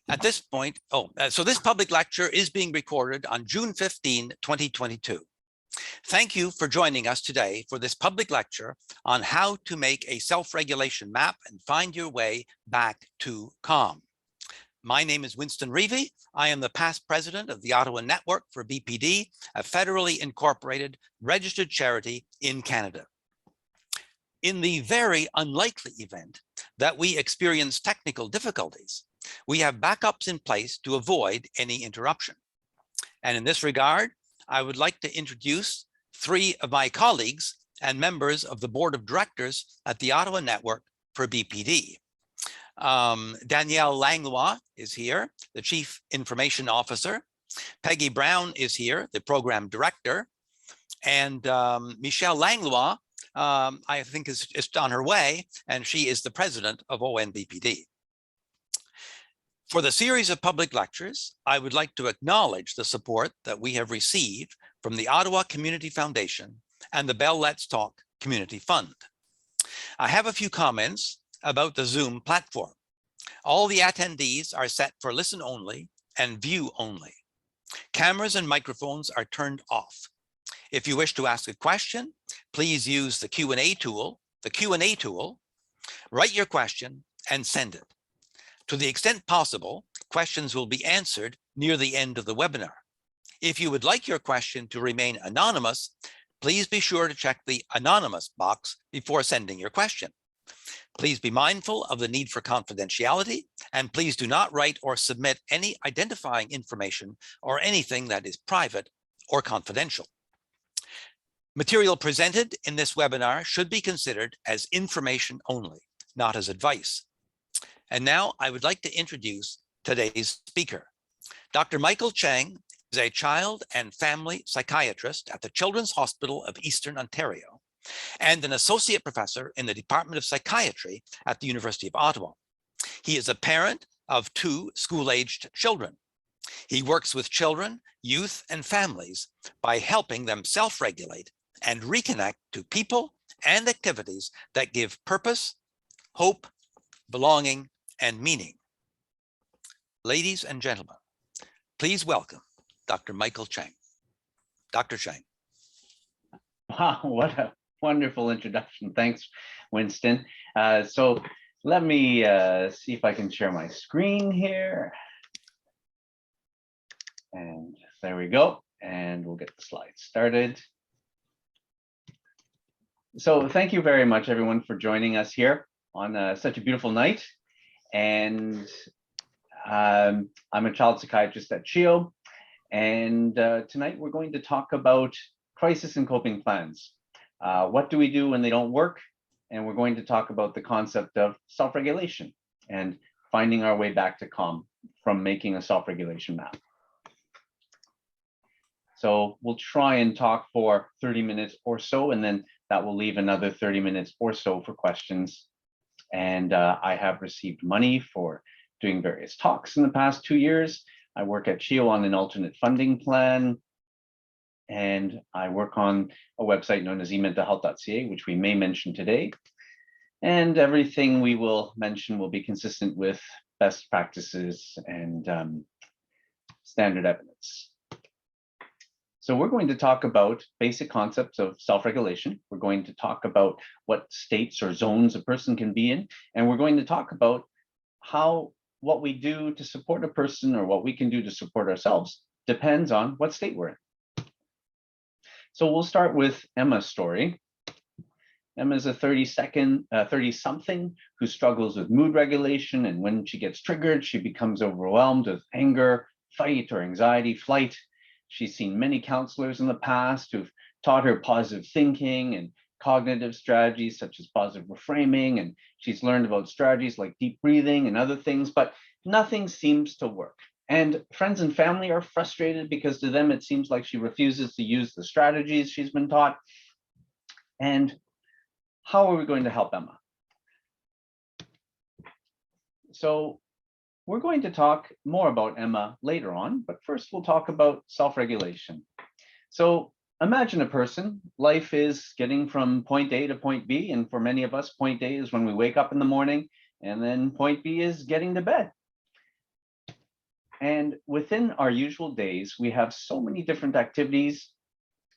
At this point, so this public lecture is being recorded on June 15, 2022. Thank you for joining us today for this public lecture on how to make a self-regulation map and find your way back to calm. My name is Winston Reevy. I am the past president of the Ottawa Network for BPD, a federally incorporated registered charity in Canada. In the very unlikely event that we experience technical difficulties, we have backups in place to avoid any interruption. And in this regard, I would like to introduce three of my colleagues and members of the board of directors at the Ottawa Network for BPD. Danielle Langlois is here, the Chief Information Officer. Peggy Brown is here, the Program Director. And Michelle Langlois, I think is on her way, and she is the President of ON-BPD. For the series of public lectures, I would like to acknowledge the support that we have received from the Ottawa Community Foundation and the Bell Let's Talk Community Fund. I have a few comments about the Zoom platform. All the attendees are set for listen only and view only. Cameras and microphones are turned off. If you wish to ask a question, please use the Q&A tool, write your question and send it. To the extent possible, questions will be answered near the end of the webinar. If you would like your question to remain anonymous, please be sure to check the anonymous box before sending your question. Please be mindful of the need for confidentiality, and please do not write or submit any identifying information or anything that is private or confidential. Material presented in this webinar should be considered as information only, not as advice. And now I would like to introduce today's speaker. Dr. Michael Cheng is a child and family psychiatrist at the Children's Hospital of Eastern Ontario and an associate professor in the Department of Psychiatry at the University of Ottawa. He is a parent of 2 school-aged children. He works with children, youth, and families by helping them self-regulate and reconnect to people and activities that give purpose, hope, belonging, and meaning. Ladies and gentlemen, please welcome Dr. Michael Cheng. Dr. Cheng. Wow, what a wonderful introduction. Thanks, Winston. So let me see if I can share my screen here. And there we go. And we'll get the slides started. So thank you very much, everyone, for joining us here on such a beautiful night. And I'm a child psychiatrist at CHEO. And tonight we're going to talk about crisis and coping plans. What do we do when they don't work? And we're going to talk about the concept of self-regulation and finding our way back to calm from making a self-regulation map. So we'll try and talk for 30 minutes or so, and then that will leave another 30 minutes or so for questions. And I have received money for doing various talks in the past 2 years. I work at CHEO on an alternate funding plan. And I work on a website known as ementalhealth.ca, which we may mention today. And everything we will mention will be consistent with best practices and standard evidence. So we're going to talk about basic concepts of self-regulation. We're going to talk about what states or zones a person can be in. And we're going to talk about what we do to support a person or what we can do to support ourselves depends on what state we're in. So we'll start with Emma's story. Emma is a 30-something who struggles with mood regulation. And when she gets triggered, she becomes overwhelmed with anger, fight, or anxiety, flight. She's seen many counselors in the past who've taught her positive thinking and cognitive strategies such as positive reframing. And she's learned about strategies like deep breathing and other things, but nothing seems to work. And friends and family are frustrated because to them, it seems like she refuses to use the strategies she's been taught. And how are we going to help Emma? So we're going to talk more about Emma later on, but first we'll talk about self-regulation. So imagine a person, life is getting from point A to point B. And for many of us, point A is when we wake up in the morning, and then point B is getting to bed. And within our usual days, we have so many different activities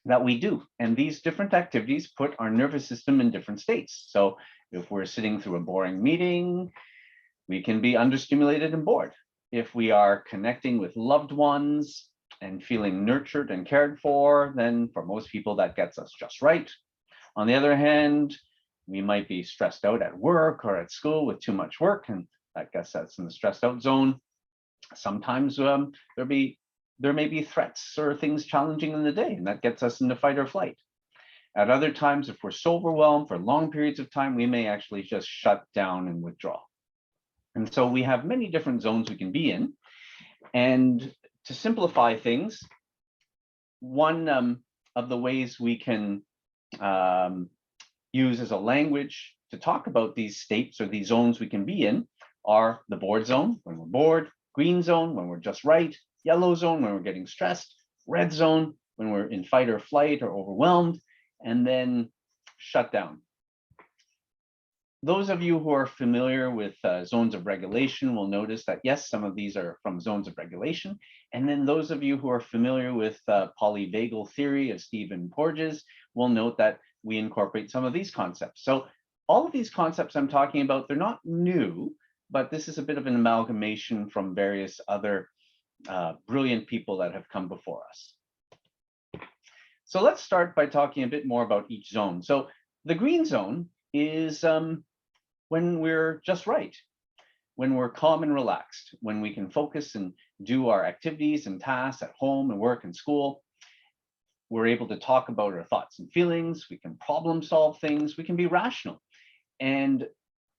that we do. And these different activities put our nervous system in different states. So if we're sitting through a boring meeting, we can be understimulated and bored. If we are connecting with loved ones and feeling nurtured and cared for, then for most people, that gets us just right. On the other hand, we might be stressed out at work or at school with too much work, and that gets us in the stressed out zone. Sometimes there may be threats or things challenging in the day, and that gets us into fight or flight. At other times, if we're so overwhelmed for long periods of time, we may actually just shut down and withdraw. And so we have many different zones we can be in. And to simplify things, one of the ways we can use as a language to talk about these states or these zones we can be in are the bored zone, when we're bored, green zone, when we're just right, yellow zone, when we're getting stressed, red zone, when we're in fight or flight or overwhelmed, and then shut down. Those of you who are familiar with zones of regulation will notice that, yes, some of these are from zones of regulation. And then those of you who are familiar with polyvagal theory of Stephen Porges will note that we incorporate some of these concepts. So all of these concepts I'm talking about, they're not new, but this is a bit of an amalgamation from various other brilliant people that have come before us. So let's start by talking a bit more about each zone. So the green zone is when we're just right, when we're calm and relaxed, when we can focus and do our activities and tasks at home and work and school. We're able to talk about our thoughts and feelings. We can problem solve things. We can be rational. And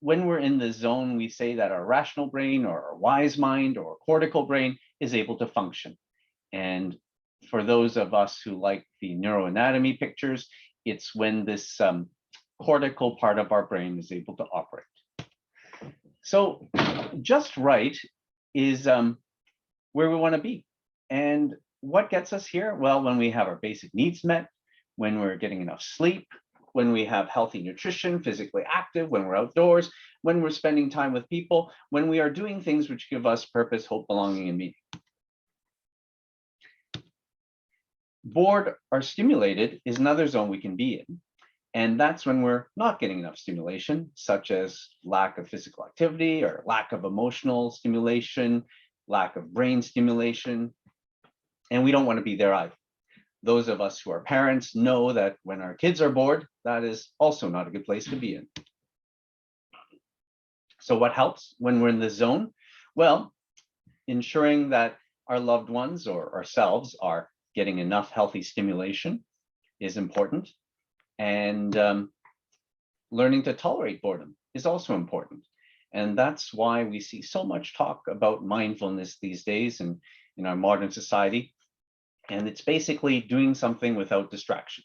when we're in the zone, we say that our rational brain or our wise mind or cortical brain is able to function. And for those of us who like the neuroanatomy pictures, it's when this cortical part of our brain is able to operate. So just right is where we want to be. And what gets us here? Well, when we have our basic needs met, when we're getting enough sleep, when we have healthy nutrition, physically active, when we're outdoors, when we're spending time with people, when we are doing things which give us purpose, hope, belonging, and meaning. Bored or stimulated is another zone we can be in. And that's when we're not getting enough stimulation, such as lack of physical activity or lack of emotional stimulation, lack of brain stimulation. And we don't want to be there either. Those of us who are parents know that when our kids are bored, that is also not a good place to be in. So what helps when we're in this zone? Well, ensuring that our loved ones or ourselves are getting enough healthy stimulation is important. And learning to tolerate boredom is also important. And that's why we see so much talk about mindfulness these days in our modern society. And it's basically doing something without distraction.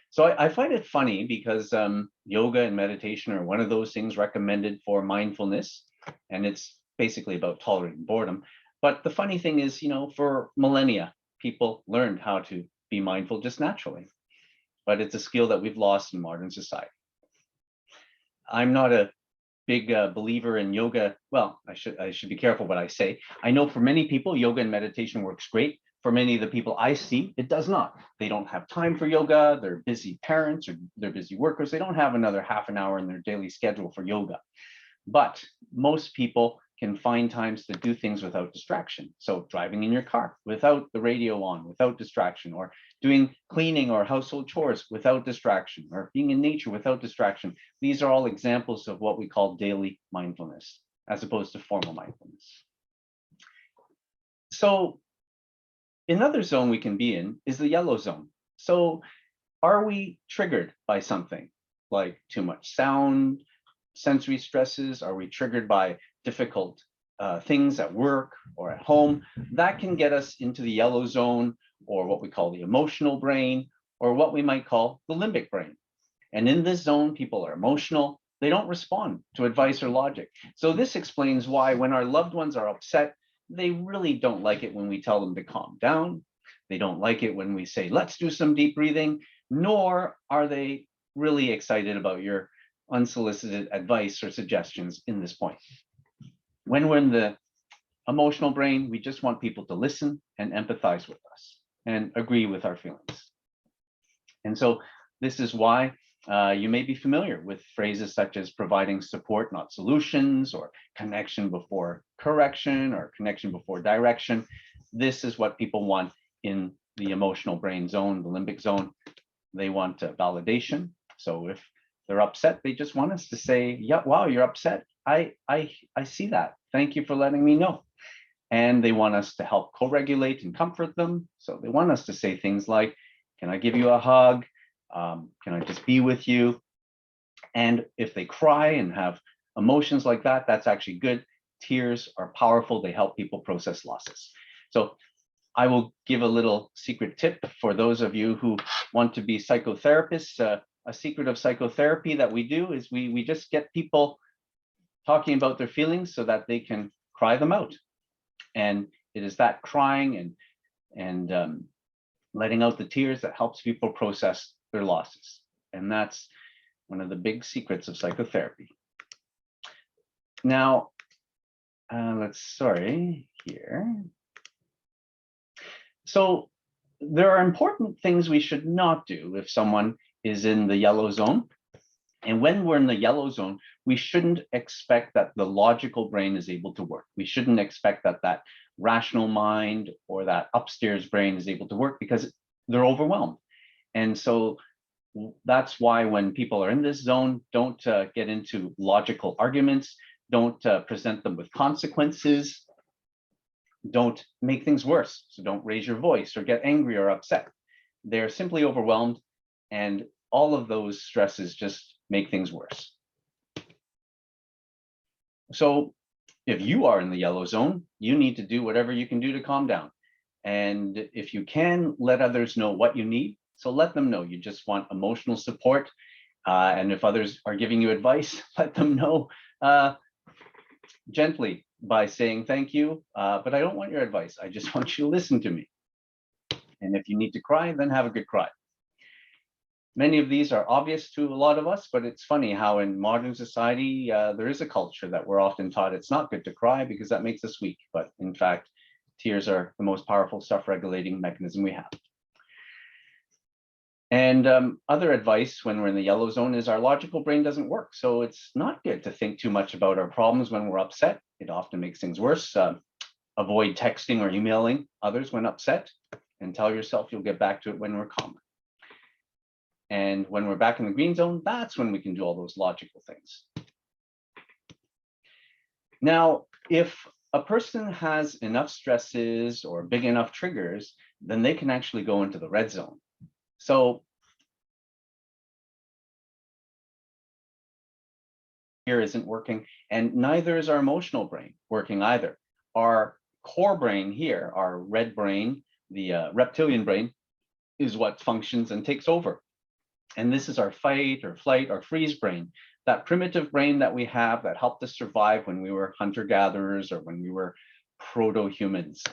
So I find it funny because yoga and meditation are one of those things recommended for mindfulness. And it's basically about tolerating boredom. But the funny thing is, for millennia, people learned how to be mindful just naturally. But it's a skill that we've lost in modern society. I'm not a big believer in yoga. Well, I should be careful what I say. I know for many people, yoga and meditation works great. For many of the people I see, it does not. They don't have time for yoga. They're busy parents or they're busy workers. They don't have another half an hour in their daily schedule for yoga. But most people can find times to do things without distraction. So driving in your car without the radio on, without distraction, or doing cleaning or household chores without distraction, or being in nature without distraction. These are all examples of what we call daily mindfulness, as opposed to formal mindfulness. So another zone we can be in is the yellow zone. So are we triggered by something like too much sound, sensory stresses? Are we triggered by difficult things at work or at home? That can get us into the yellow zone, or what we call the emotional brain, or what we might call the limbic brain. And in this zone, people are emotional. They don't respond to advice or logic. So this explains why when our loved ones are upset, they really don't like it when we tell them to calm down. They don't like it when we say, let's do some deep breathing, nor are they really excited about your unsolicited advice or suggestions in this point. When we're in the Emotional brain, we just want people to listen and empathize with us and agree with our feelings. And so this is why you may be familiar with phrases such as providing support, not solutions, or connection before correction, or connection before direction. This is what people want in the emotional brain zone, the limbic zone. They want validation. So if they're upset, they just want us to say, yeah, wow, you're upset. I see that. Thank you for letting me know. And they want us to help co-regulate and comfort them. So they want us to say things like, can I give you a hug? Can I just be with you? And if they cry and have emotions like that, that's actually good. Tears are powerful. They help people process losses. So I will give a little secret tip for those of you who want to be psychotherapists. A secret of psychotherapy that we do is we just get people talking about their feelings so that they can cry them out. And it is that crying and letting out the tears that helps people process their losses. And that's one of the big secrets of psychotherapy. Now, here. So there are important things we should not do if someone is in the yellow zone. And when we're in the yellow zone, we shouldn't expect that the logical brain is able to work. We shouldn't expect that that rational mind or that upstairs brain is able to work because they're overwhelmed. And so that's why when people are in this zone, don't get into logical arguments, don't present them with consequences, don't make things worse. So don't raise your voice or get angry or upset. They're simply overwhelmed, and all of those stresses just make things worse. So if you are in the yellow zone, you need to do whatever you can do to calm down. And if you can, let others know what you need. So let them know you just want emotional support. And if others are giving you advice, let them know gently by saying thank you, but I don't want your advice. I just want you to listen to me. And if you need to cry, then have a good cry. Many of these are obvious to a lot of us, but it's funny how in modern society, there is a culture that we're often taught it's not good to cry because that makes us weak. But in fact, tears are the most powerful self-regulating mechanism we have. And other advice when we're in the yellow zone is our logical brain doesn't work. So it's not good to think too much about our problems when we're upset. It often makes things worse. Avoid texting or emailing others when upset, and tell yourself you'll get back to it when we're calmer. And when we're back in the green zone, that's when we can do all those logical things. Now, if a person has enough stresses or big enough triggers, then they can actually go into the red zone. So here isn't working, and neither is our emotional brain working either. Our core brain here, our red brain, the reptilian brain, is what functions and takes over. And this is our fight or flight or freeze brain, that primitive brain that we have that helped us survive when we were hunter-gatherers or when we were proto-humans.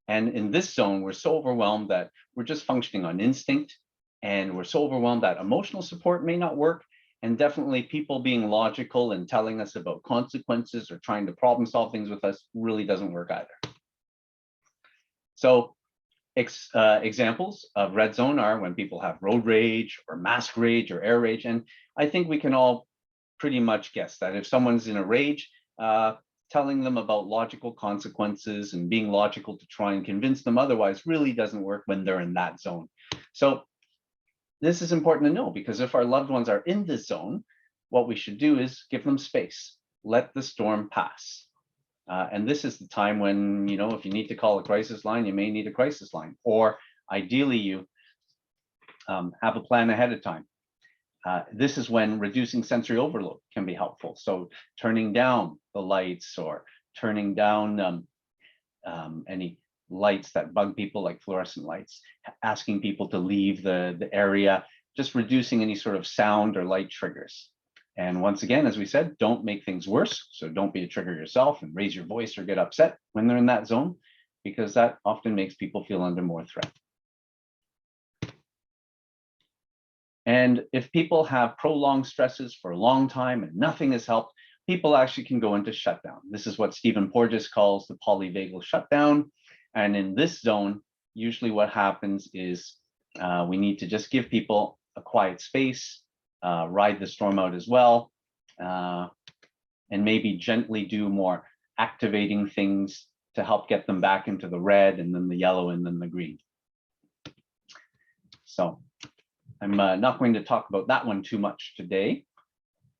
And in this zone, we're so overwhelmed that we're just functioning on instinct, and we're so overwhelmed that emotional support may not work, and definitely people being logical and telling us about consequences or trying to problem solve things with us really doesn't work either. So examples of red zone are when people have road rage or mask rage or air rage. And I think we can all pretty much guess that if someone's in a rage, telling them about logical consequences and being logical to try and convince them otherwise really doesn't work when they're in that zone. So this is important to know, because if our loved ones are in this zone, what we should do is give them space, let the storm pass. And this is the time when, you know, if you need to call a crisis line, you may need a crisis line, or ideally you have a plan ahead of time. This is when reducing sensory overload can be helpful. So turning down the lights or turning down any lights that bug people, like fluorescent lights, asking people to leave the area, just reducing any sort of sound or light triggers. And once again, as we said, don't make things worse. So don't be a trigger yourself and raise your voice or get upset when they're in that zone, because that often makes people feel under more threat. And if people have prolonged stresses for a long time and nothing has helped, people actually can go into shutdown. This is what Stephen Porges calls the polyvagal shutdown. And in this zone, usually what happens is we need to just give people a quiet space, ride the storm out as well, and maybe gently do more activating things to help get them back into the red and then the yellow and then the green. So I'm not going to talk about that one too much today.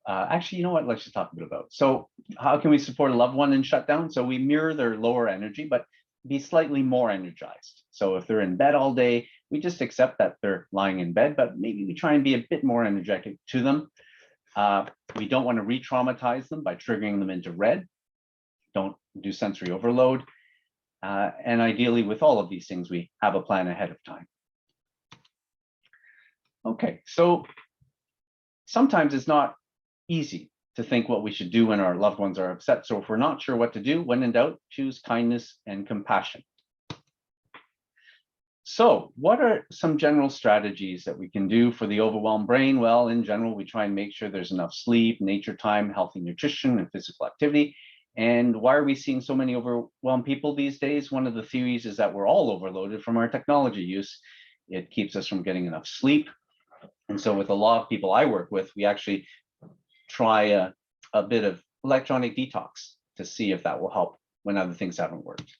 Actually, you know what? Let's just talk a bit about. So how can we support a loved one in shutdown? So we mirror their lower energy, but be slightly more energized. So if they're in bed all day, we just accept that they're lying in bed, but maybe we try and be a bit more energetic to them. We don't want to re-traumatize them by triggering them into red. Don't do sensory overload. And ideally, with all of these things, we have a plan ahead of time. Okay, so sometimes it's not easy to think what we should do when our loved ones are upset. So if we're not sure what to do, when in doubt, choose kindness and compassion. So what are some general strategies that we can do for the overwhelmed brain? Well, in general, we try and make sure there's enough sleep, nature time, healthy nutrition, and physical activity. And why are we seeing so many overwhelmed people these days? One of the theories is that we're all overloaded from our technology use. It keeps us from getting enough sleep. And so with a lot of people I work with, we actually try a bit of electronic detox to see if that will help when other things haven't worked.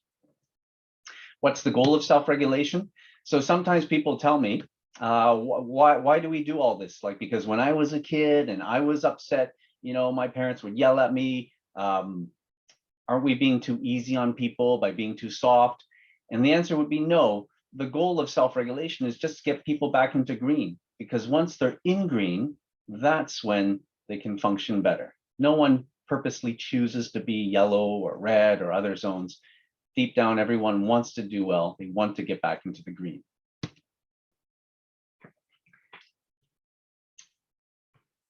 What's the goal of self-regulation? So sometimes people tell me, why do we do all this? Like, because when I was a kid and I was upset, you know, my parents would yell at me. Aren't we being too easy on people by being too soft? And the answer would be no. The goal of self-regulation is just to get people back into green, because once they're in green, that's when they can function better. No one purposely chooses to be yellow or red or other zones. Deep down, everyone wants to do well. They want to get back into the green.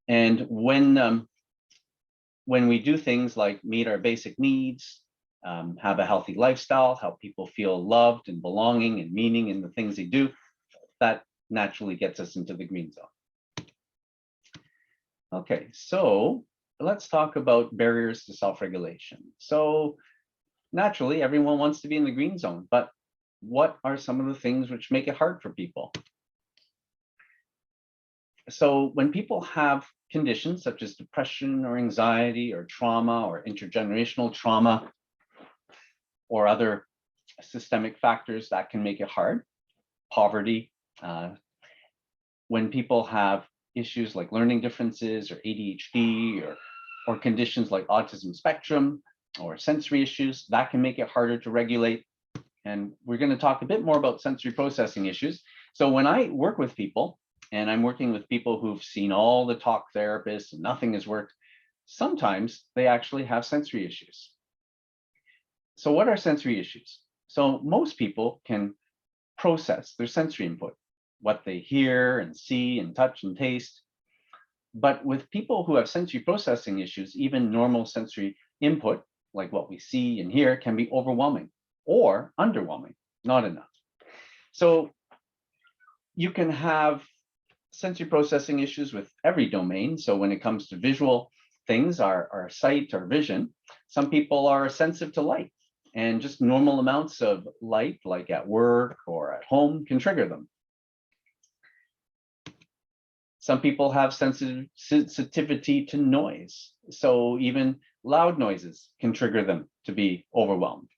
And when we do things like meet our basic needs, have a healthy lifestyle, help people feel loved and belonging and meaning in the things they do, that naturally gets us into the green zone. Okay, so let's talk about barriers to self-regulation. So naturally, everyone wants to be in the green zone, but what are some of the things which make it hard for people? So when people have conditions such as depression or anxiety or trauma or intergenerational trauma or other systemic factors that can make it hard, poverty, when people have issues like learning differences or ADHD or conditions like autism spectrum or sensory issues, that can make it harder to regulate. And we're going to talk a bit more about sensory processing issues. So when I work with people, and I'm working with people who've seen all the talk therapists and nothing has worked, sometimes they actually have sensory issues. So what are sensory issues? So most people can process their sensory input, what they hear and see and touch and taste. But with people who have sensory processing issues, even normal sensory input, like what we see and hear, can be overwhelming or underwhelming, not enough. So you can have sensory processing issues with every domain. So when it comes to visual things, our sight, our vision, some people are sensitive to light, and just normal amounts of light, like at work or at home, can trigger them. Some people have sensitivity to noise. So even loud noises can trigger them to be overwhelmed.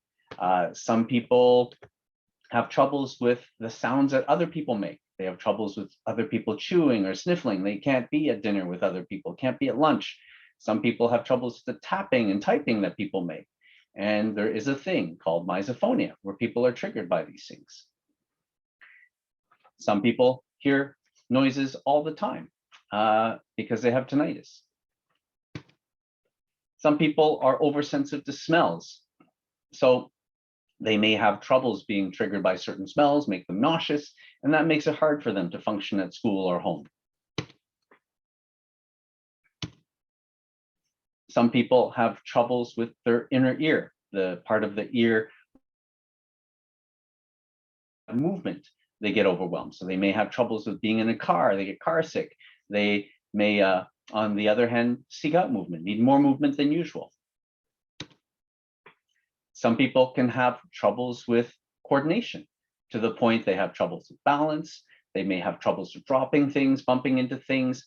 Some people have troubles with the sounds that other people make. They have troubles with other people chewing or sniffling. They can't be at dinner with other people, can't be at lunch. Some people have troubles with the tapping and typing that people make. And there is a thing called misophonia, where people are triggered by these things. Some people hear noises all the time because they have tinnitus. Some people are oversensitive to smells. So they may have troubles being triggered by certain smells, make them nauseous, and that makes it hard for them to function at school or home. Some people have troubles with their inner ear, the part of the ear movement. They get overwhelmed. So they may have troubles with being in a car, they get car sick. They may on the other hand, seek out movement, need more movement than usual. Some people can have troubles with coordination to the point they have troubles with balance. They may have troubles with dropping things, bumping into things.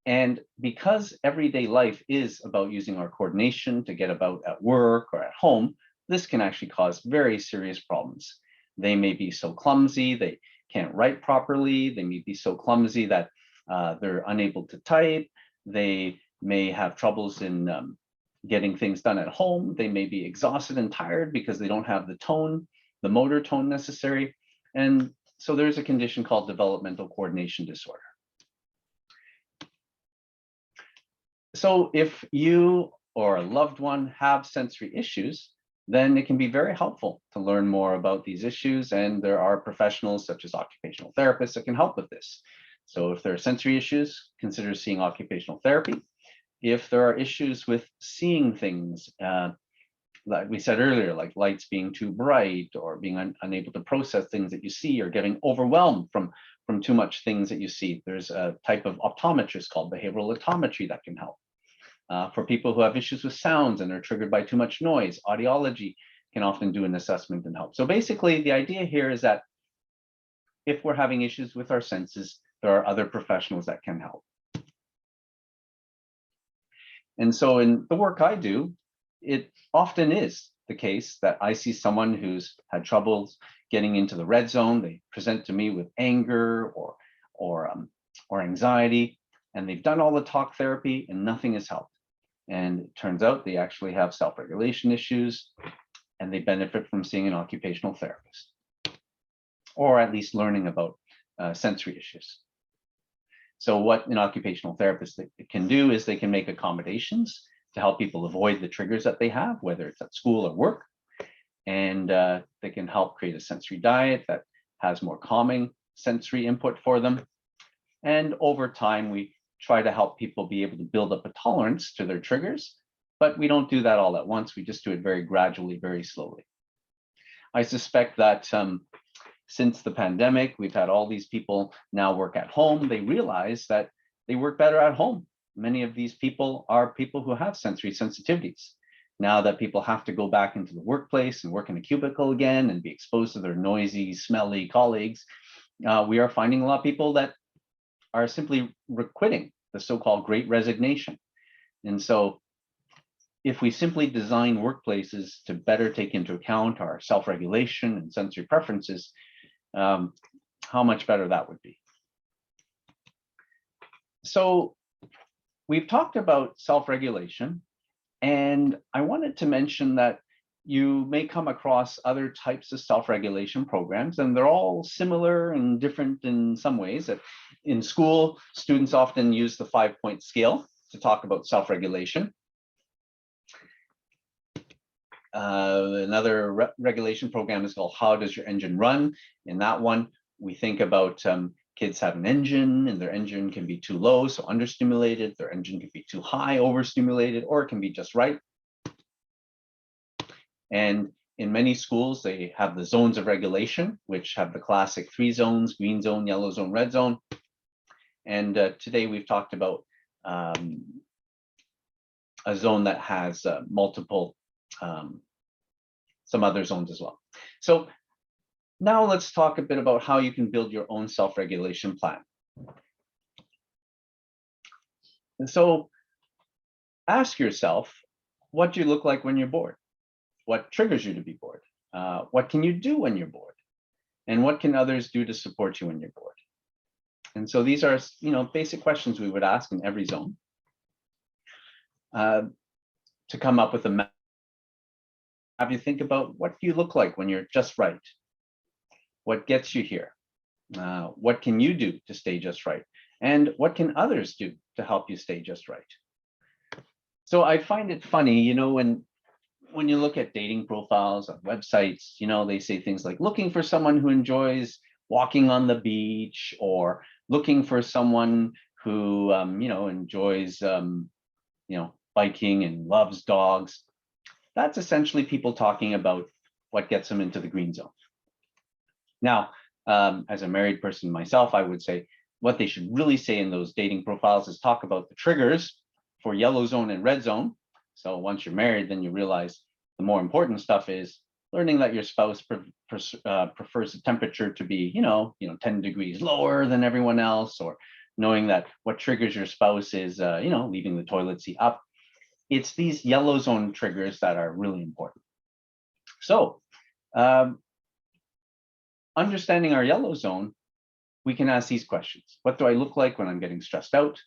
And because everyday life is about using our coordination to get about at work or at home, this can actually cause very serious problems. They may be so clumsy, they can't write properly. They may be so clumsy that they're unable to type. They may have troubles in getting things done at home. They may be exhausted and tired because they don't have the tone, the motor tone necessary. And so there's a condition called developmental coordination disorder. So if you or a loved one have sensory issues, then it can be very helpful to learn more about these issues. And there are professionals such as occupational therapists that can help with this. So if there are sensory issues, consider seeing occupational therapy. If there are issues with seeing things, like we said earlier, like lights being too bright or being unable to process things that you see or getting overwhelmed from too much things that you see, there's a type of optometrist called behavioral optometry that can help. For people who have issues with sounds and are triggered by too much noise, audiology can often do an assessment and help. So basically, the idea here is that if we're having issues with our senses, there are other professionals that can help. And so in the work I do, it often is the case that I see someone who's had troubles getting into the red zone. They present to me with anger or anxiety, and they've done all the talk therapy and nothing has helped. And it turns out they actually have self-regulation issues, and they benefit from seeing an occupational therapist, or at least learning about sensory issues. So what an occupational therapist can do is they can make accommodations to help people avoid the triggers that they have, whether it's at school or work. And they can help create a sensory diet that has more calming sensory input for them. And over time, we try to help people be able to build up a tolerance to their triggers, but we don't do that all at once. We just do it very gradually, very slowly. I suspect that since the pandemic, we've had all these people now work at home. They realize that they work better at home. Many of these people are people who have sensory sensitivities. Now that people have to go back into the workplace and work in a cubicle again and be exposed to their noisy, smelly colleagues, we are finding a lot of people that are simply quitting, the so-called Great Resignation. And so if we simply design workplaces to better take into account our self-regulation and sensory preferences, how much better that would be. So we've talked about self-regulation, and I wanted to mention that you may come across other types of self-regulation programs, and they're all similar and different in some ways. In school, students often use the 5-point scale to talk about self-regulation. Another regulation program is called How Does Your Engine Run? In that one, we think about kids have an engine, and their engine can be too low, so understimulated. Their engine can be too high, overstimulated, or it can be just right. And in many schools, they have the zones of regulation, which have the classic 3 zones: green zone, yellow zone, red zone. And today we've talked about a zone that has multiple, some other zones as well. So now let's talk a bit about how you can build your own self-regulation plan. And so ask yourself, what do you look like when you're bored? What triggers you to be bored? What can you do when you're bored? And what can others do to support you when you're bored? And so these are, basic questions we would ask in every zone to come up with a map. Have you think about what do you look like when you're just right? What gets you here? What can you do to stay just right? And what can others do to help you stay just right? So I find it funny, when you look at dating profiles on websites, they say things like looking for someone who enjoys walking on the beach, or looking for someone who, enjoys, biking and loves dogs. That's essentially people talking about what gets them into the green zone. Now, as a married person myself, I would say what they should really say in those dating profiles is talk about the triggers for yellow zone and red zone. So once you're married, then you realize the more important stuff is learning that your spouse prefers the temperature to be, 10 degrees lower than everyone else, or knowing that what triggers your spouse is, leaving the toilet seat up. It's these yellow zone triggers that are really important. So understanding our yellow zone, we can ask these questions. What do I look like when I'm getting stressed out?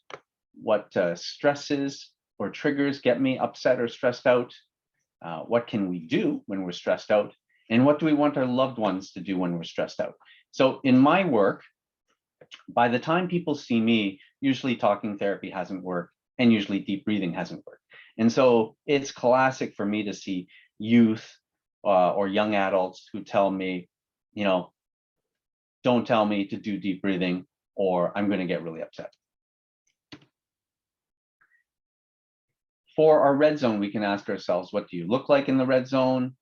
What stresses or triggers get me upset or stressed out? What can we do when we're stressed out? And what do we want our loved ones to do when we're stressed out? So in my work, by the time people see me, usually talking therapy hasn't worked, and usually deep breathing hasn't worked. And so it's classic for me to see youth or young adults who tell me, don't tell me to do deep breathing or I'm going to get really upset. For our red zone, we can ask ourselves, what do you look like in the red zone?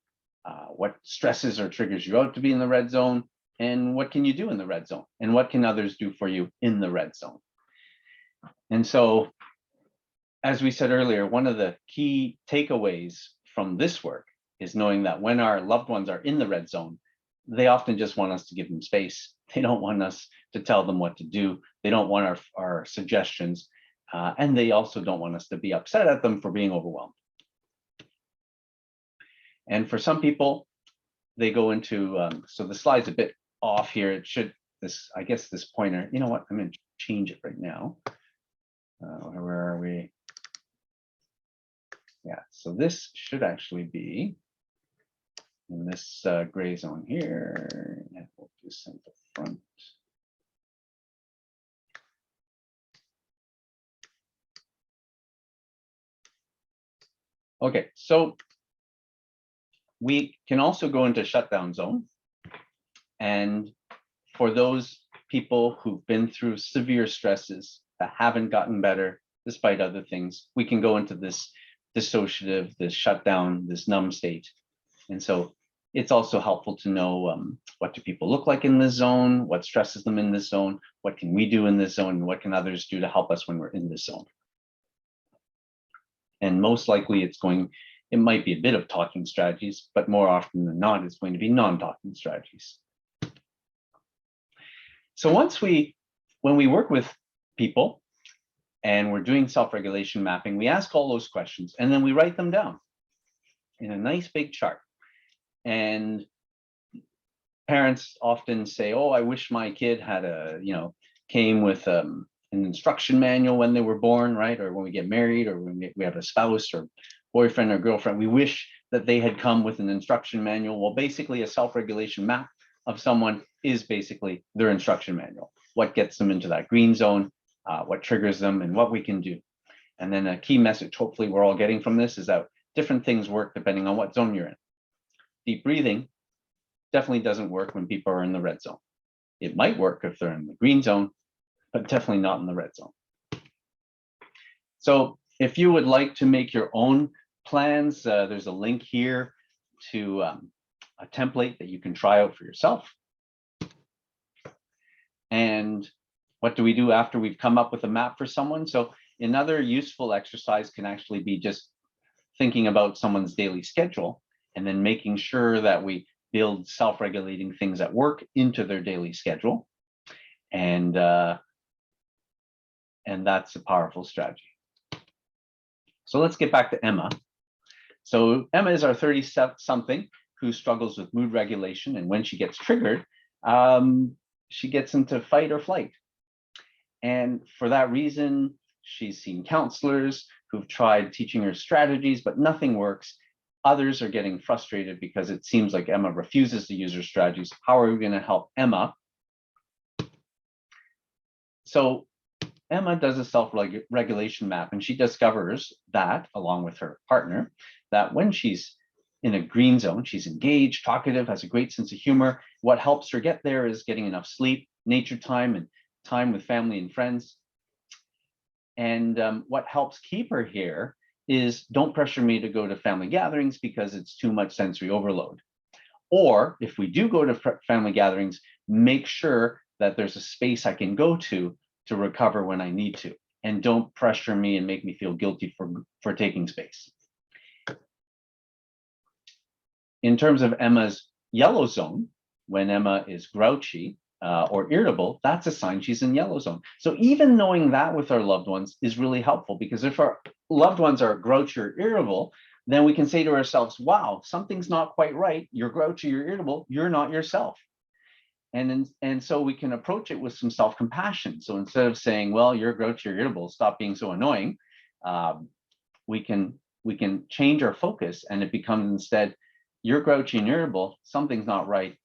What stresses or triggers you out to be in the red zone? And what can you do in the red zone? And what can others do for you in the red zone? And so, as we said earlier, one of the key takeaways from this work is knowing that when our loved ones are in the red zone, they often just want us to give them space. They don't want us to tell them what to do. They don't want our suggestions. And they also don't want us to be upset at them for being overwhelmed. And for some people, they go into, so the slide's a bit off here. It should, I guess this pointer, you know what, I'm going to change it right now. Where are we? Yeah, so this should actually be in this gray zone here. And we'll do center front. Okay, so we can also go into shutdown zone. And for those people who've been through severe stresses that haven't gotten better despite other things, we can go into this dissociative, this shutdown, this numb state. And so it's also helpful to know what do people look like in this zone, what stresses them in this zone, what can we do in this zone, and what can others do to help us when we're in this zone. And most likely it might be a bit of talking strategies, but more often than not, it's going to be non-talking strategies. So when we work with people and we're doing self-regulation mapping, we ask all those questions and then we write them down in a nice big chart. And parents often say, oh, I wish my kid had came with an instruction manual when they were born, right? Or when we get married, or when we have a spouse or boyfriend or girlfriend, we wish that they had come with an instruction manual. Well, basically a self-regulation map of someone is basically their instruction manual. What gets them into that green zone, what triggers them, and what we can do. And then a key message, hopefully we're all getting from this, is that different things work depending on what zone you're in. Deep breathing definitely doesn't work when people are in the red zone. It might work if they're in the green zone, but definitely not in the red zone. So if you would like to make your own plans, there's a link here to a template that you can try out for yourself. And what do we do after we've come up with a map for someone? So another useful exercise can actually be just thinking about someone's daily schedule and then making sure that we build self-regulating things at work into their daily schedule. And that's a powerful strategy. So let's get back to Emma. So Emma is our 30-something who struggles with mood regulation. And when she gets triggered, she gets into fight or flight. And for that reason, she's seen counselors who've tried teaching her strategies, but nothing works. Others are getting frustrated because it seems like Emma refuses to use her strategies. How are we going to help Emma? So Emma does a self-regulation map, and she discovers that, along with her partner, that when she's in a green zone, she's engaged, talkative, has a great sense of humor. What helps her get there is getting enough sleep, nature time, and time with family and friends. And what helps keep her here is don't pressure me to go to family gatherings because it's too much sensory overload. Or if we do go to family gatherings, make sure that there's a space I can go to to recover when I need to, and don't pressure me and make me feel guilty for taking space. In terms of Emma's yellow zone, when Emma is grouchy or irritable, that's a sign she's in yellow zone. So even knowing that with our loved ones is really helpful, because if our loved ones are grouchy or irritable, then we can say to ourselves, wow, something's not quite right. You're grouchy, you're irritable, you're not yourself. And so we can approach it with some self-compassion. So instead of saying, well, you're grouchy or irritable, stop being so annoying, we can change our focus, and it becomes instead, you're grouchy and irritable, something's not right.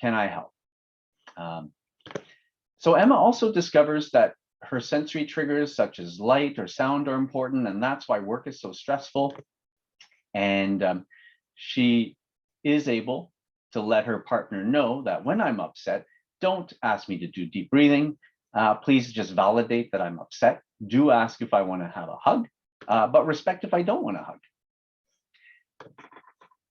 Can I help? So Emma also discovers that her sensory triggers such as light or sound are important, and that's why work is so stressful. And she is able to let her partner know that when I'm upset, don't ask me to do deep breathing. Please just validate that I'm upset. Do ask if I want to have a hug, but respect if I don't want a hug.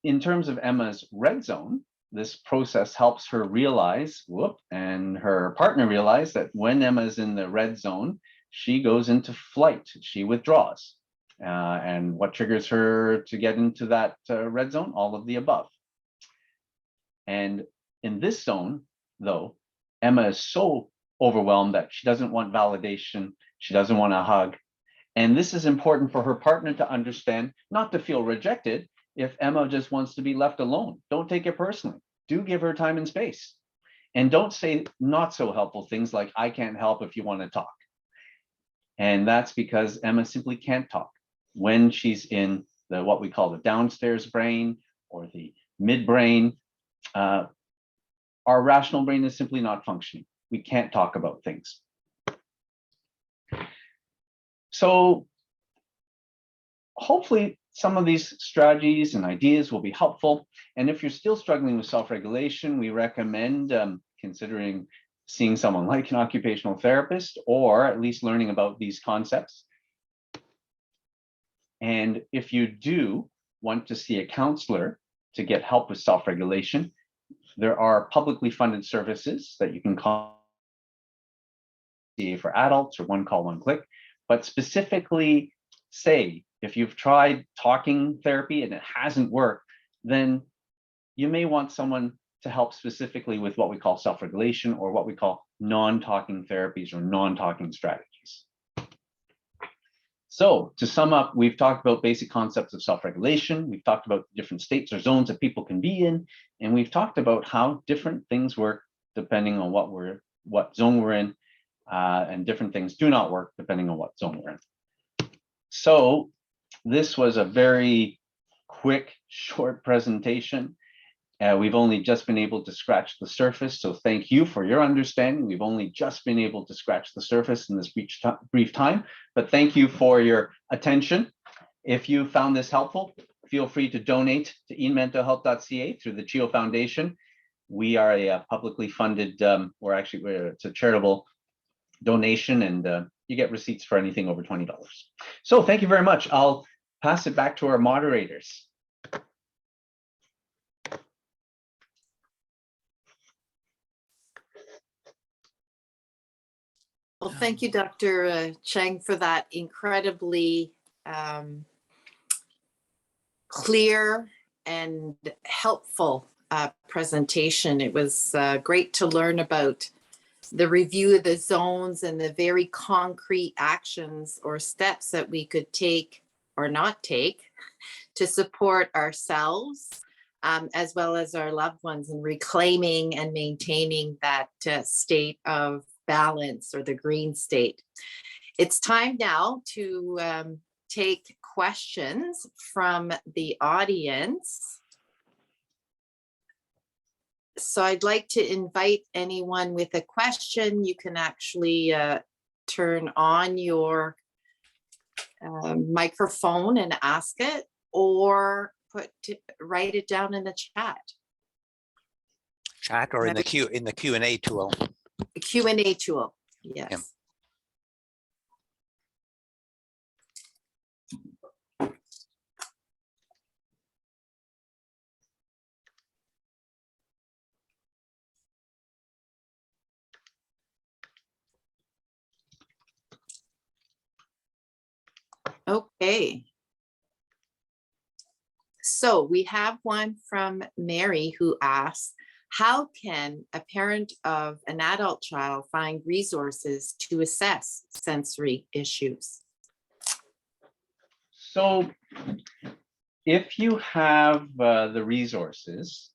In terms of Emma's red zone, this process helps her realize, and her partner realize, that when Emma's in the red zone, she goes into flight, she withdraws. And what triggers her to get into that red zone? All of the above. And in this zone, though, Emma is so overwhelmed that she doesn't want validation, she doesn't want a hug. And this is important for her partner to understand, not to feel rejected. If Emma just wants to be left alone, don't take it personally. Do give her time and space. And don't say not so helpful things like, I can't help if you want to talk. And that's because Emma simply can't talk. When she's in the what we call the downstairs brain or the midbrain, our rational brain is simply not functioning. We can't talk about things. So hopefully some of these strategies and ideas will be helpful. And if you're still struggling with self-regulation, we recommend considering seeing someone like an occupational therapist, or at least learning about these concepts. And if you do want to see a counselor to get help with self-regulation, there are publicly funded services that you can call for adults, or One Call, One Click. But specifically, say if you've tried talking therapy and it hasn't worked, then you may want someone to help specifically with what we call self-regulation, or what we call non-talking therapies or non-talking strategies. So to sum up, we've talked about basic concepts of self-regulation. We've talked about different states or zones that people can be in, and we've talked about how different things work depending on what zone we're in, and different things do not work depending on what zone we're in. So this was a very quick, short presentation. We've only just been able to scratch the surface, so thank you for your understanding. We've only just been able to scratch the surface in this brief time, but thank you for your attention. If you found this helpful, feel free to donate to inmentalhealth.ca through the CHEO Foundation. We are a publicly funded, it's a charitable donation, and you get receipts for anything over $20. So thank you very much. I'll pass it back to our moderators. Well, thank you, Dr. Cheng, for that incredibly clear and helpful presentation. It was great to learn about the review of the zones and the very concrete actions or steps that we could take or not take to support ourselves, as well as our loved ones, in reclaiming and maintaining that state of balance, or the green state. It's time now to take questions from the audience. So I'd like to invite anyone with a question. You can actually turn on your microphone and ask it, or write it down in the chat. Chat or in the Q&A tool. The Q&A tool, yes. Yeah. Okay. So we have one from Mary who asks, how can a parent of an adult child find resources to assess sensory issues? So if you have the resources,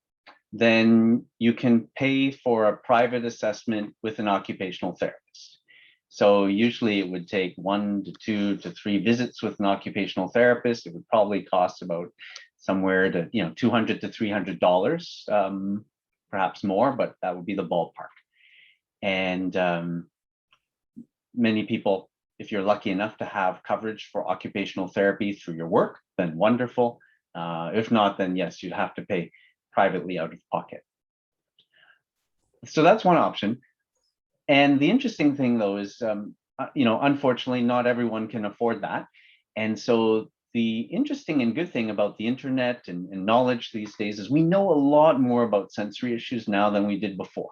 then you can pay for a private assessment with an occupational therapist. So usually it would take 1 to 2 to 3 visits with an occupational therapist. It would probably cost about somewhere to $200 to $300, perhaps more, but that would be the ballpark. And many people, if you're lucky enough to have coverage for occupational therapy through your work, then wonderful. If not, then yes, you'd have to pay privately out of pocket. So that's one option. And the interesting thing, though, is, unfortunately, not everyone can afford that. And so the interesting and good thing about the internet and knowledge these days is we know a lot more about sensory issues now than we did before.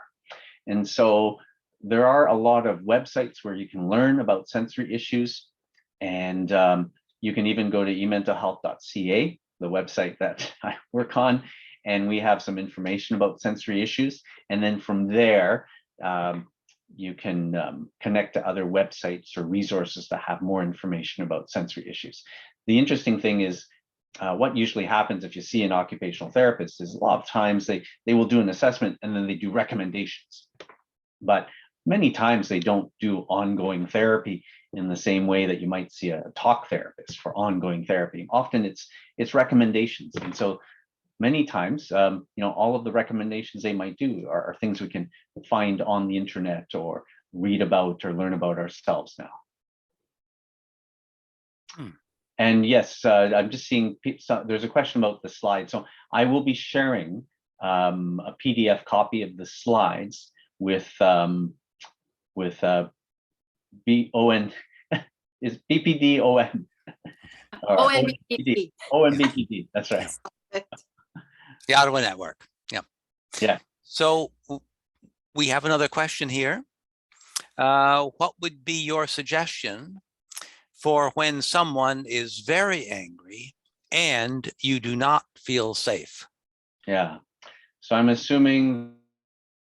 And so there are a lot of websites where you can learn about sensory issues. And you can even go to ementalhealth.ca, the website that I work on, and we have some information about sensory issues. And then from there, you can connect to other websites or resources that have more information about sensory issues. The interesting thing is what usually happens if you see an occupational therapist is a lot of times they will do an assessment and then they do recommendations. But many times they don't do ongoing therapy in the same way that you might see a talk therapist for ongoing therapy. Often it's recommendations. And so many times, all of the recommendations they might do are things we can find on the internet or read about or learn about ourselves now. And yes, I'm just seeing there's a question about the slides. So I will be sharing a PDF copy of the slides with ON is BPD ON. ON-BPD. ON-BPD. That's right. The Ottawa Network. Yeah. Yeah. So we have another question here. What would be your suggestion for when someone is very angry and you do not feel safe? Yeah. So I'm assuming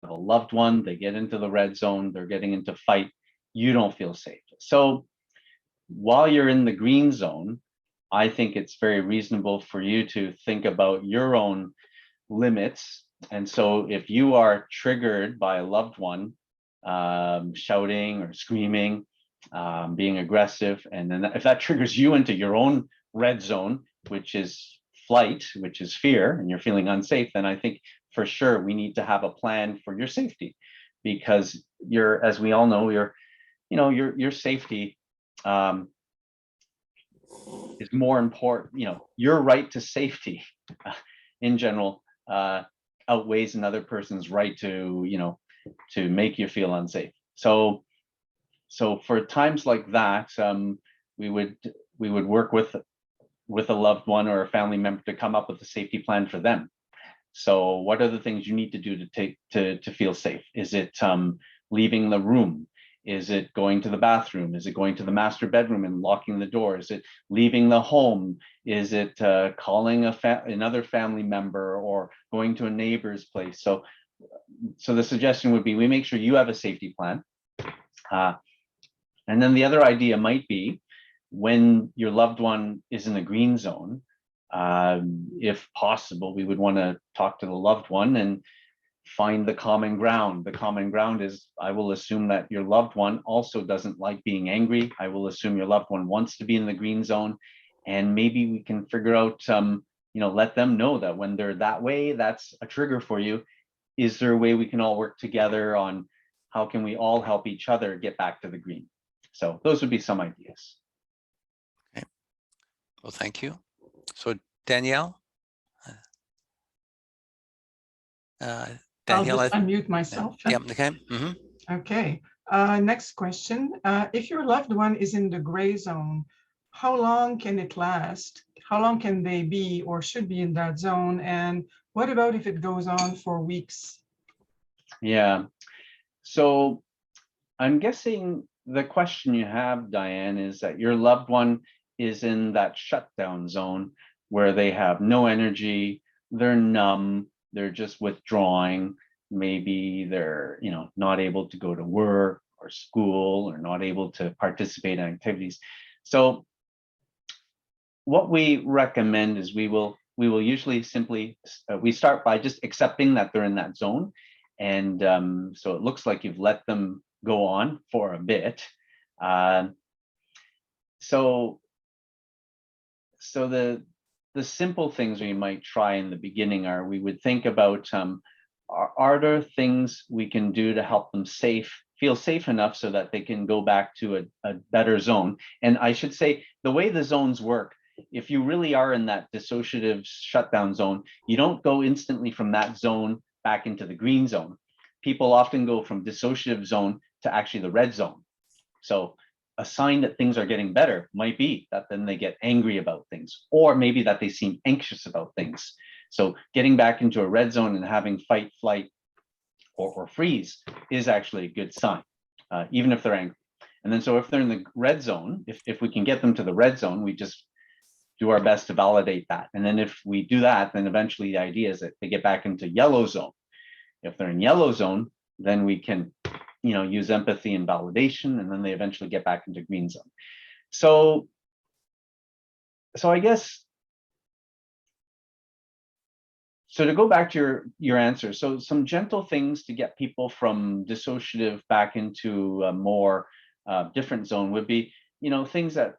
a loved one, they get into the red zone, they're getting into fight, you don't feel safe. So while you're in the green zone, I think it's very reasonable for you to think about your own limits. And so if you are triggered by a loved one shouting or screaming, being aggressive, and then if that triggers you into your own red zone, which is flight, which is fear, and you're feeling unsafe, then I think for sure we need to have a plan for your safety, because as we all know, your safety is more important. Your right to safety in general outweighs another person's right to make you feel unsafe. So for times like that, we would work with a loved one or a family member to come up with a safety plan for them. So what are the things you need to do to feel safe? Is it leaving the room? Is it going to the bathroom? Is it going to the master bedroom and locking the door? Is it leaving the home? Is it calling another family member or going to a neighbor's place? So the suggestion would be we make sure you have a safety plan. And then the other idea might be when your loved one is in the green zone, if possible, we would want to talk to the loved one and find the common ground. The common ground is, I will assume that your loved one also doesn't like being angry. I will assume your loved one wants to be in the green zone, and maybe we can figure out, let them know that when they're that way, that's a trigger for you. Is there a way we can all work together on how can we all help each other get back to the green? So those would be some ideas. Okay. Well, thank you. So Danielle? Danielle, I'll just unmute myself. Yeah, okay. Mm-hmm. Okay. Next question. If your loved one is in the gray zone, how long can it last? How long can they be or should be in that zone? And what about if it goes on for weeks? Yeah. So I'm guessing the question you have, Diane, is that your loved one is in that shutdown zone where they have no energy, they're numb, they're just withdrawing. Maybe they're, not able to go to work or school, or not able to participate in activities. So what we recommend is we will usually simply, we start by just accepting that they're in that zone. And so it looks like you've let them go on for a bit. So the simple things we might try in the beginning are, we would think about, are there things we can do to help them feel safe enough so that they can go back to a better zone? And I should say, the way the zones work, if you really are in that dissociative shutdown zone, you don't go instantly from that zone back into the green zone. People often go from dissociative zone to actually the red zone. So a sign that things are getting better might be that then they get angry about things, or maybe that they seem anxious about things. So getting back into a red zone and having fight, flight, or freeze is actually a good sign, even if they're angry. And then so if they're in the red zone, if we can get them to the red zone, we just do our best to validate that. And then if we do that, then eventually the idea is that they get back into yellow zone. If they're in yellow zone, then we can, use empathy and validation, and then they eventually get back into green zone. So I guess, so to go back to your answer, so some gentle things to get people from dissociative back into a more different zone would be, things that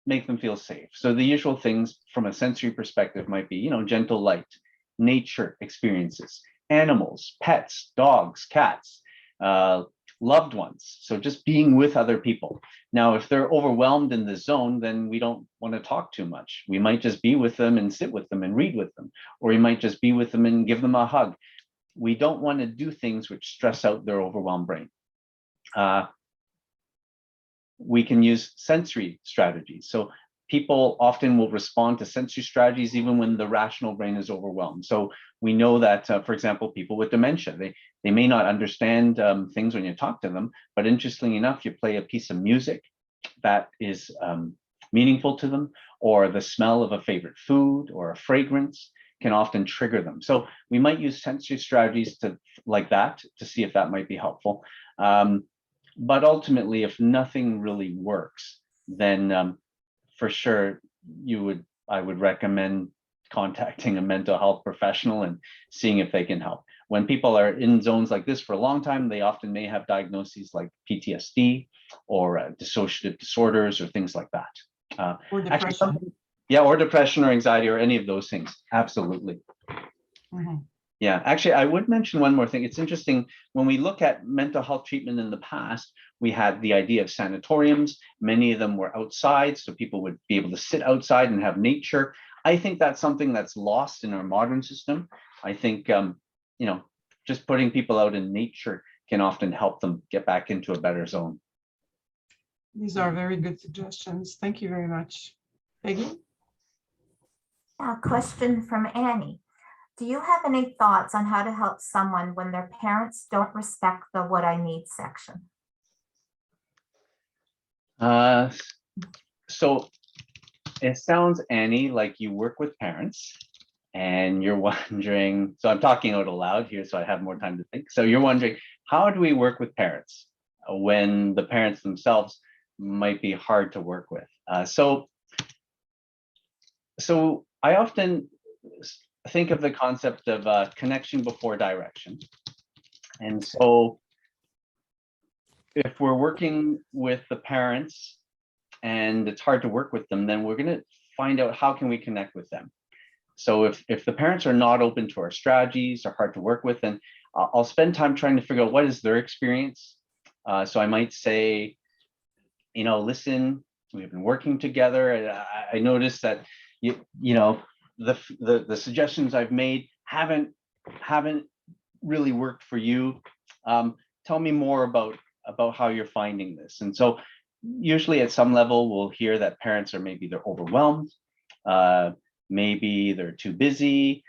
make them feel safe. So the usual things from a sensory perspective might be, gentle light, nature experiences, animals, pets, dogs, cats, loved ones. So just being with other people. Now, if they're overwhelmed in the zone, then we don't want to talk too much. We might just be with them and sit with them and read with them, or we might just be with them and give them a hug. We don't want to do things which stress out their overwhelmed brain. We can use sensory strategies. So people often will respond to sensory strategies even when the rational brain is overwhelmed. So we know that, for example, people with dementia, they may not understand things when you talk to them, but interestingly enough, you play a piece of music that is meaningful to them, or the smell of a favorite food or a fragrance can often trigger them. So we might use sensory strategies like that to see if that might be helpful. But ultimately, if nothing really works, then for sure, I would recommend contacting a mental health professional and seeing if they can help. When people are in zones like this for a long time, they often may have diagnoses like PTSD or dissociative disorders or things like that. Or depression. Or depression or anxiety or any of those things. Absolutely. Mm-hmm. Yeah, actually, I would mention one more thing. It's interesting, when we look at mental health treatment in the past, we had the idea of sanatoriums. Many of them were outside, so people would be able to sit outside and have nature. I think that's something that's lost in our modern system. I think, just putting people out in nature can often help them get back into a better zone. These are very good suggestions. Thank you very much. Peggy? A question from Annie. Do you have any thoughts on how to help someone when their parents don't respect the "what I need" section? So it sounds, Annie, like you work with parents and you're wondering, so I'm talking out aloud here so I have more time to think. So you're wondering, how do we work with parents when the parents themselves might be hard to work with? So I often think of the concept of connection before direction. And so if we're working with the parents and it's hard to work with them, then we're going to find out how can we connect with them. So if the parents are not open to our strategies or hard to work with, then I'll spend time trying to figure out what is their experience. So I might say, listen, we've been working together. I noticed that the suggestions I've made haven't really worked for you. Tell me more about how you're finding this. And so usually at some level, we'll hear that parents are maybe they're overwhelmed, maybe they're too busy,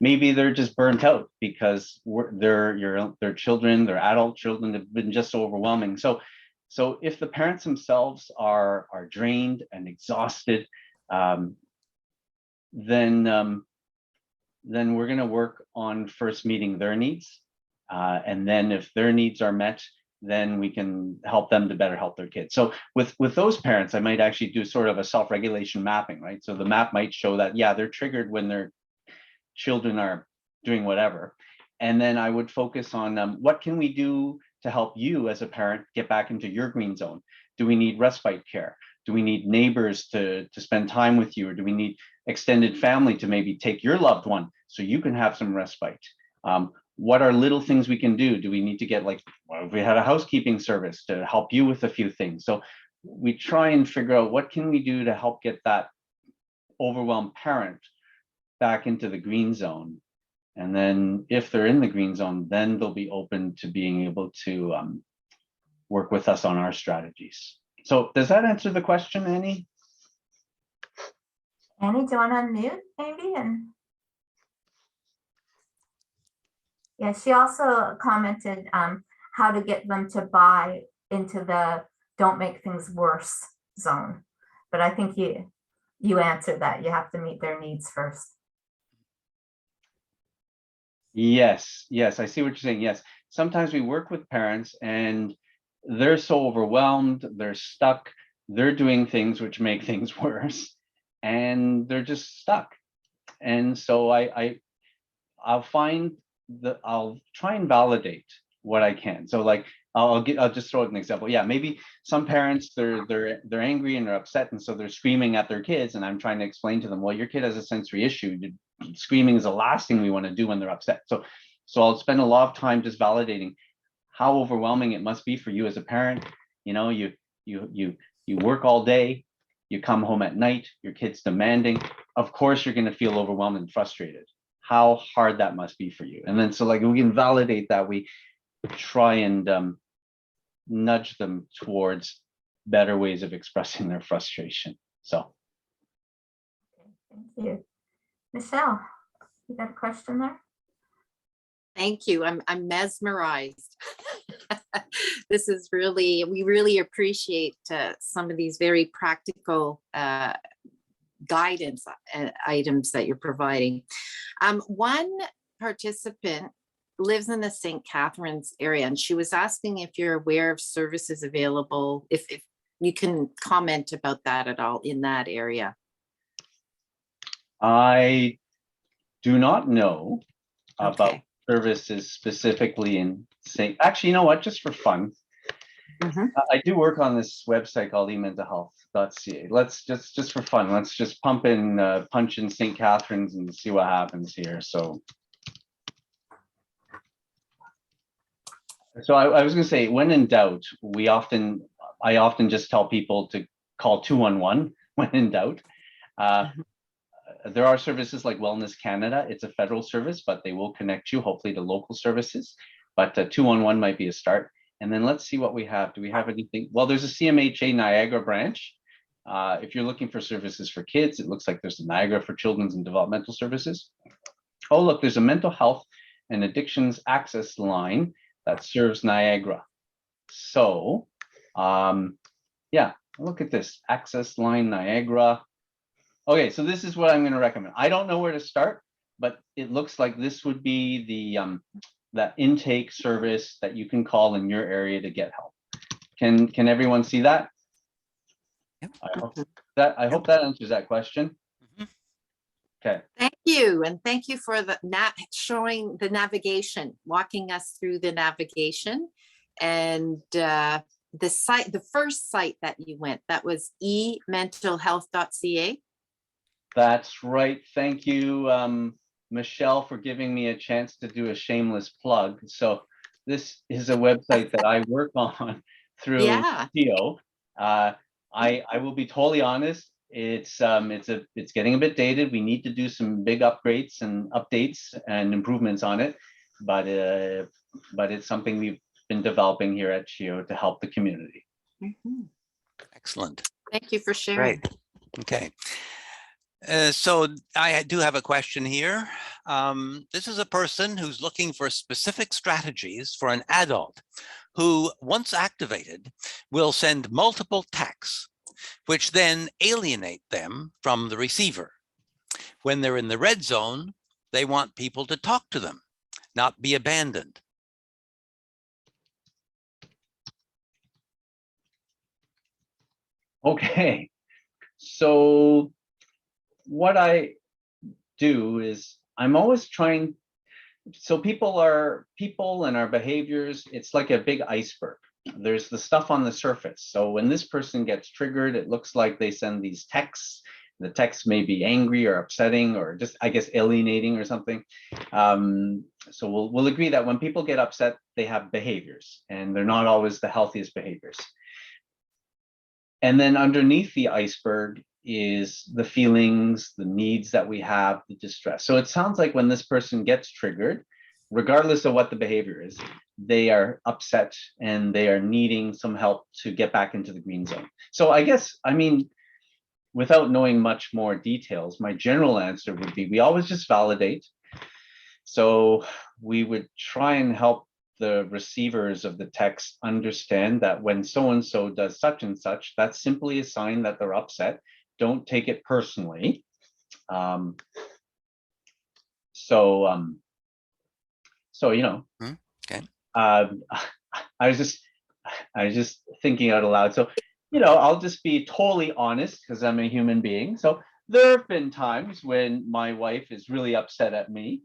maybe they're just burnt out because their children, their adult children have been just so overwhelming. So So if the parents themselves are drained and exhausted, then we're going to work on first meeting their needs. And then if their needs are met, then we can help them to better help their kids. So with those parents, I might actually do sort of a self-regulation mapping, right? So the map might show that, yeah, they're triggered when their children are doing whatever. And then I would focus on what can we do to help you as a parent get back into your green zone? Do we need respite care? Do we need neighbors to spend time with you? Or do we need extended family to maybe take your loved one so you can have some respite? What are little things we can do? Do we need to get, like, well, if we had a housekeeping service to help you with a few things? So we try and figure out what can we do to help get that overwhelmed parent back into the green zone. And then if they're in the green zone, then they'll be open to being able to work with us on our strategies. So does that answer the question, Annie? Annie, do you want to unmute maybe? And yeah, she also commented how to get them to buy into the don't make things worse zone. But I think you answered that. You have to meet their needs first. Yes, yes, I see what you're saying. Yes, sometimes we work with parents and they're so overwhelmed, they're stuck, they're doing things which make things worse, and they're just stuck. And so I'll try and validate what I can. So like I'll just throw out an example. Yeah, maybe some parents they're angry and they're upset, and so they're screaming at their kids, and I'm trying to explain to them, well, your kid has a sensory issue. Screaming is the last thing we want to do when they're upset. So I'll spend a lot of time just validating how overwhelming it must be for you as a parent. You know, you work all day, you come home at night, your kid's demanding. Of course, you're going to feel overwhelmed and frustrated. How hard that must be for you. And then so like we can validate that, we try and nudge them towards better ways of expressing their frustration. So Thank you. Michelle, you got a question there? Thank you. I'm mesmerized. This is really, we really appreciate some of these very practical guidance items that you're providing. One participant lives in the St. Catharines area, and she was asking if you're aware of services available, if you can comment about that at all in that area. I do not know about services specifically in St. Actually, you know what? Just for fun, I do work on this website called ementalhealth.ca. Let's just for fun, let's just punch in St. Catharines and see what happens here. So I was going to say, when in doubt, I often just tell people to call 211 when in doubt. There are services like Wellness Canada. It's a federal service, but they will connect you hopefully to local services. But 211 might be a start. And then let's see what we have. Do we have anything? Well, there's a CMHA Niagara branch. If you're looking for services for kids, it looks like there's a Niagara for Children's and Developmental Services. Oh, look, there's a mental health and addictions access line that serves Niagara. So, yeah, look at this, access line Niagara. Okay, so this is what I'm going to recommend. I don't know where to start, but it looks like this would be the that intake service that you can call in your area to get help. Can everyone see that? Yep. I hope that answers that question. Okay. Thank you, and thank you for the showing the navigation, walking us through the navigation, and the site, the first site that you went, that was ementalhealth.ca. That's right. Thank you, Michelle, for giving me a chance to do a shameless plug. So this is a website that I work on through Theo. I will be totally honest. It's getting a bit dated. We need to do some big upgrades and updates and improvements on it, but it's something we've been developing here at CHEO to help the community. Excellent. Thank you for sharing. Great. Okay. So I do have a question here. This is a person who's looking for specific strategies for an adult who, once activated, will send multiple texts, which then alienate them from the receiver. When they're in the red zone, they want people to talk to them, not be abandoned. Okay, so what I do is I'm always trying, so people and our behaviors, it's like a big iceberg. There's the stuff on the surface. So when this person gets triggered, it looks like they send these texts. The text may be angry or upsetting or just, I guess, alienating or something. So we'll agree that when people get upset, they have behaviors and they're not always the healthiest behaviors. And then underneath the iceberg is the feelings, the needs that we have, the distress. So it sounds like when this person gets triggered, regardless of what the behavior is, they are upset and they are needing some help to get back into the green zone. So I guess, I mean, without knowing much more details, my general answer would be we always just validate. So we would try and help the receivers of the text understand that when so-and-so does such and such, that's simply a sign that they're upset. Don't take it personally. So you know, Okay. I was just thinking out aloud. So, you know, I'll just be totally honest because I'm a human being. So there have been times when my wife is really upset at me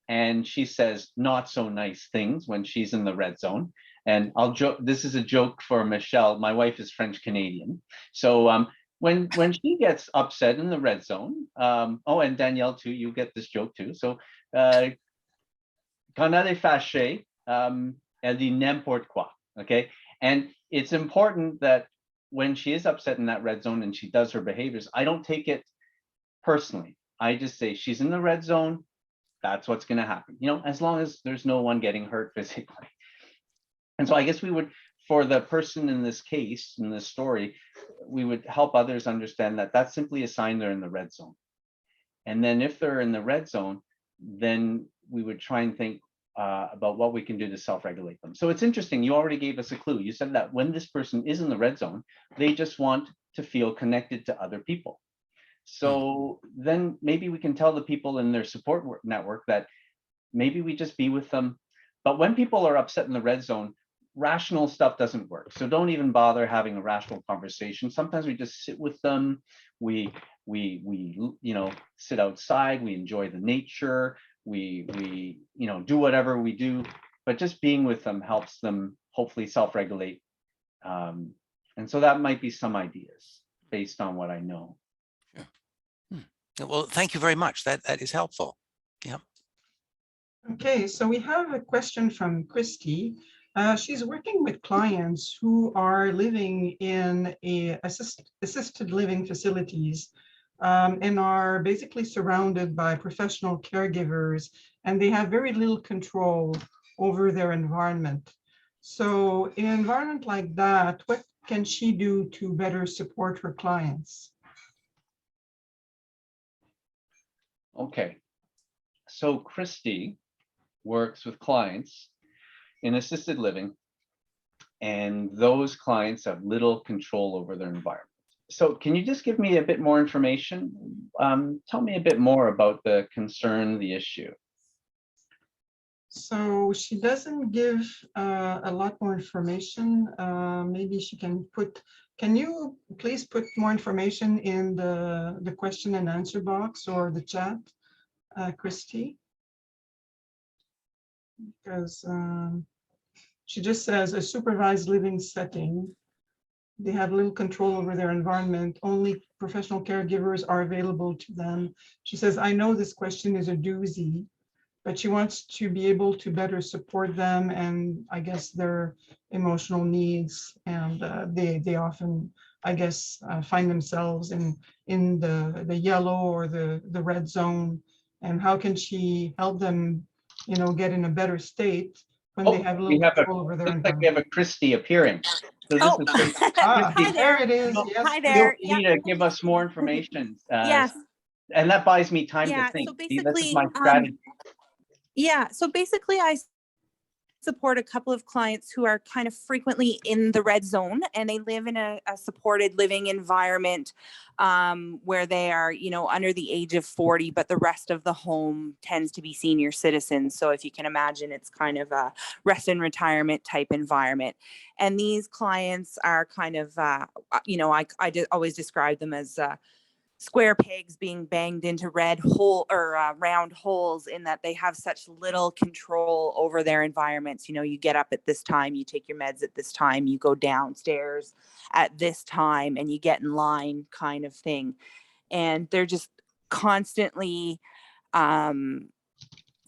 and she says not so nice things when she's in the red zone. And I'll joke, this is a joke for Michelle. My wife is French Canadian. So when she gets upset in the red zone, oh, and Danielle too, you get this joke too. So quand elle est fâchée, elle dit n'importe quoi, okay? And it's important that when she is upset in that red zone and she does her behaviors, I don't take it personally. I just say she's in the red zone, that's what's gonna happen, you know, as long as there's no one getting hurt physically. And so I guess we would, for the person in this case, in this story, we would help others understand that that's simply a sign they're in the red zone. And then if they're in the red zone, then we would try and think about what we can do to self-regulate them. So it's interesting, you already gave us a clue. You said that when this person is in the red zone, they just want to feel connected to other people. So then maybe we can tell the people in their support network that maybe we just be with them. But when people are upset in the red zone, rational stuff doesn't work. So don't even bother having a rational conversation. Sometimes we just sit with them. We you know, sit outside, we enjoy the nature, we you know, do whatever we do, but just being with them helps them hopefully self-regulate. And so that might be some ideas based on what I know. Sure. Well, thank you very much. That is helpful. Yeah. Okay, so we have a question from Christy. She's working with clients who are living in assisted living facilities and are basically surrounded by professional caregivers, and they have very little control over their environment. So in an environment like that, what can she do to better support her clients? Okay, so Christy works with clients in assisted living, and those clients have little control over their environment. So can you just give me a bit more information? Tell me a bit more about the concern, the issue. So she doesn't give a lot more information. Maybe she can can you please put more information in the question and answer box or the chat, Christy? Because she just says a supervised living setting. They have little control over their environment. Only professional caregivers are available to them. She says, I know this question is a doozy, but she wants to be able to better support them and I guess their emotional needs. And they often, I guess, find themselves in the yellow or the red zone. And how can she help them, you know, get in a better state when they have little control over their environment? Looks like we have a Christy appearing. So this is Hi Christy. there it is. Yes, Hi there. You need to give us more information. Yes. and that buys me time Yeah, to think. so See, this is basically, my strategy. I support a couple of clients who are kind of frequently in the red zone, and they live in a supported living environment where they are, you know, under the age of 40, but the rest of the home tends to be senior citizens. So if you can imagine, it's kind of a rest and retirement type environment. And these clients are kind of, you know, I always describe them as square pegs being banged into round holes, in that they have such little control over their environments. You know, you get up at this time, you take your meds at this time, you go downstairs at this time, and you get in line, kind of thing. And they're just constantly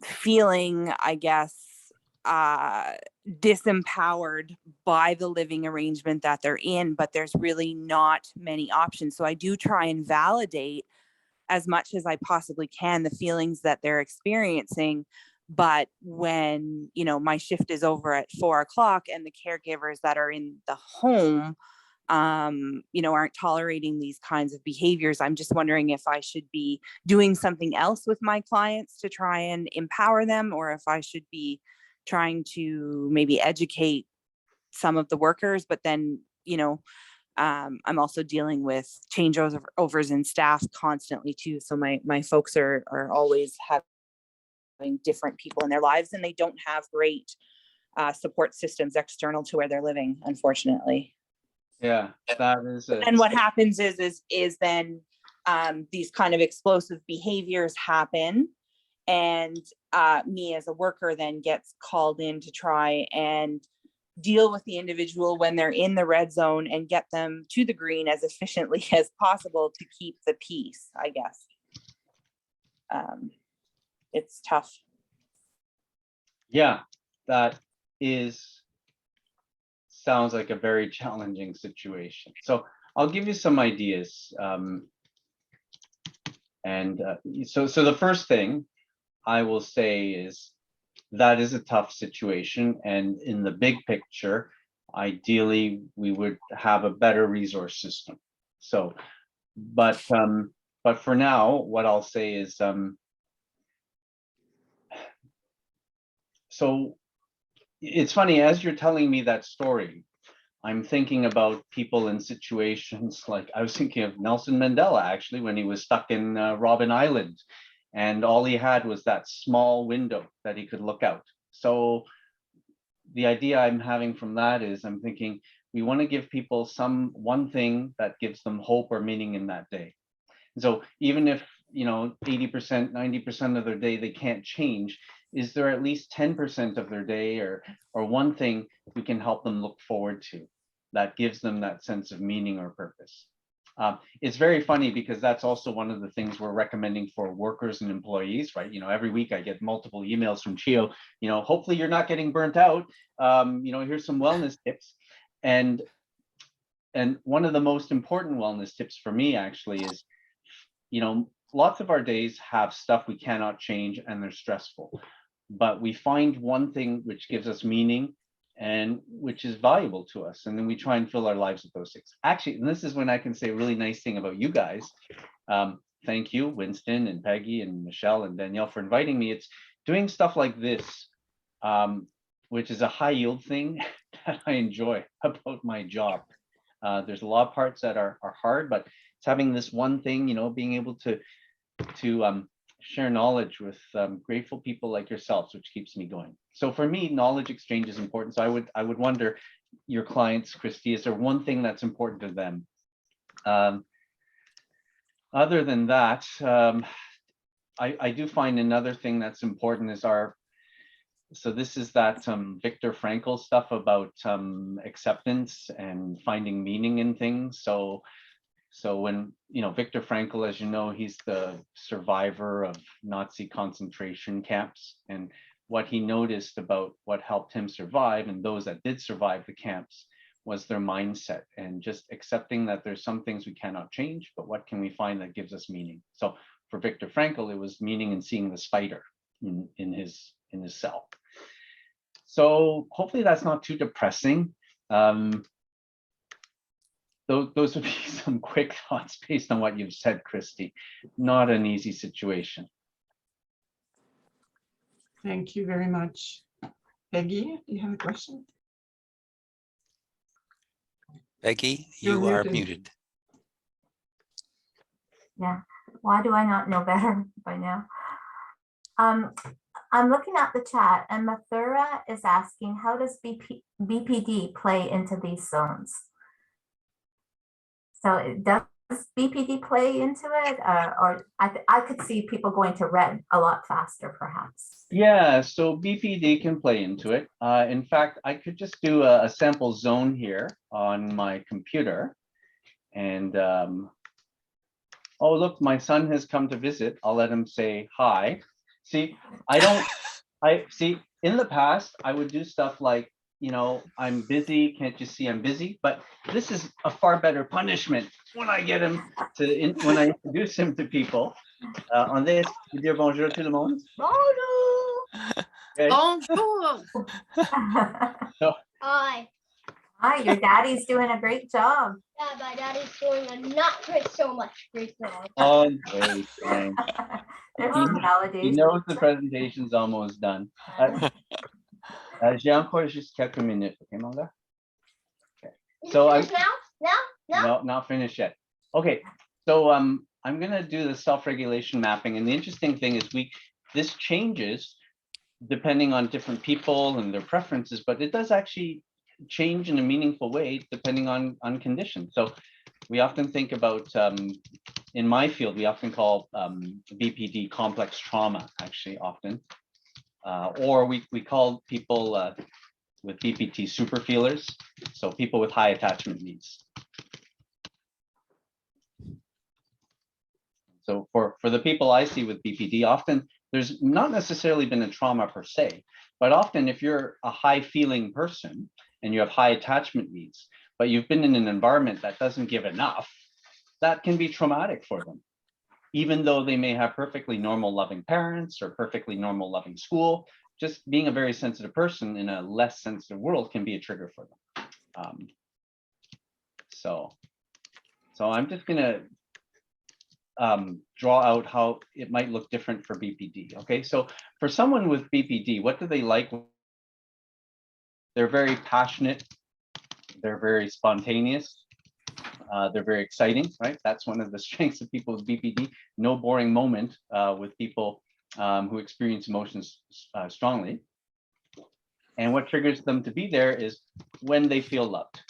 feeling, I guess, disempowered by the living arrangement that they're in, but there's really not many options. So I do try and validate as much as I possibly can the feelings that they're experiencing. But when, you know, my shift is over at 4 o'clock and the caregivers that are in the home, you know, aren't tolerating these kinds of behaviors, I'm just wondering if I should be doing something else with my clients to try and empower them, or if I should be trying to maybe educate some of the workers. But then, you know, I'm also dealing with changeovers in staff constantly too. So my folks are always having different people in their lives, and they don't have great support systems external to where they're living, unfortunately. Yeah, that is it. And what happens is then these kind of explosive behaviors happen, and me as a worker then gets called in to try and deal with the individual when they're in the red zone and get them to the green as efficiently as possible to keep the peace, I guess. It's tough. Yeah, that sounds like a very challenging situation. So I'll give you some ideas. So the first thing I will say is that is a tough situation. And in the big picture, ideally, we would have a better resource system. So, but for now, what I'll say is, so it's funny, as you're telling me that story, I'm thinking about people in situations like, I was thinking of Nelson Mandela, actually, when he was stuck in Robben Island, and all he had was that small window that he could look out. So the idea I'm having from that is, I'm thinking we want to give people one thing that gives them hope or meaning in that day. So even if, you know, 80%, 90% of their day they can't change, is there at least 10% of their day or one thing we can help them look forward to that gives them that sense of meaning or purpose? It's very funny because that's also one of the things we're recommending for workers and employees, right? You know, every week I get multiple emails from CHEO, you know, hopefully you're not getting burnt out. You know, here's some wellness tips. And one of the most important wellness tips for me actually is, you know, lots of our days have stuff we cannot change and they're stressful, but we find one thing which gives us meaning and which is valuable to us. And then we try and fill our lives with those things. Actually, and this is when I can say a really nice thing about you guys. Thank you, Winston and Peggy and Michelle and Danielle, for inviting me. It's doing stuff like this, which is a high yield thing that I enjoy about my job. There's a lot of parts that are hard, but it's having this one thing, you know, being able to share knowledge with grateful people like yourselves, which keeps me going. So for me, knowledge exchange is important. So I would wonder, your clients, Christy, is there one thing that's important to them? Other than that, I do find another thing that's important is so this is that Viktor Frankl stuff about acceptance and finding meaning in things. So when, you know, Viktor Frankl, as you know, he's the survivor of Nazi concentration camps. And what he noticed about what helped him survive and those that did survive the camps was their mindset and just accepting that there's some things we cannot change, but what can we find that gives us meaning? So for Viktor Frankl, it was meaning in seeing the spider in his cell. So hopefully that's not too depressing. those would be some quick thoughts based on what you've said, Christy. Not an easy situation. Thank you very much. Peggy, do you have a question? Peggy, You're you are muted. muted. Yeah, why do I not know better by now? I'm looking at the chat and Mathura is asking, how does BPD play into these zones? So does BPD play into it? Or I could see people going to red a lot faster, perhaps. Yeah, so BPD can play into it. In fact, I could just do a sample zone here on my computer. And oh, look, my son has come to visit. I'll let him say hi. See, I see, in the past, I would do stuff like, you know, I'm busy, can't you see I'm busy? But this is a far better punishment when I get him to, when I introduce him to people. On this, you dire bonjour tout le monde. Bonjour. Okay. Bonjour. Hi. Hi, your daddy's doing a great job. Yeah, my daddy's doing a not quite so much great job. Okay, fine. There's some He validation. knows the presentation's almost done. J'ai encore juste quelques minutes, okay, mon gars? Okay. So Is it finished now? no, not finished yet. Okay, so I'm gonna do the self-regulation mapping, and the interesting thing is this changes depending on different people and their preferences, but it does actually change in a meaningful way depending on conditions. So we often think about, in my field, we often call BPD complex trauma, actually, often. Or we call people with BPD super feelers, so people with high attachment needs. So for the people I see with BPD, often there's not necessarily been a trauma per se, but often if you're a high feeling person and you have high attachment needs, but you've been in an environment that doesn't give enough, that can be traumatic for them. Even though they may have perfectly normal loving parents or perfectly normal loving school, just being a very sensitive person in a less sensitive world can be a trigger for them. So I'm just gonna draw out how it might look different for BPD. Okay, so for someone with BPD, what do they like? They're very passionate. They're very spontaneous. They're very exciting, right? That's one of the strengths of people with BPD. No boring moment with people who experience emotions strongly. And what triggers them to be there is when they feel loved.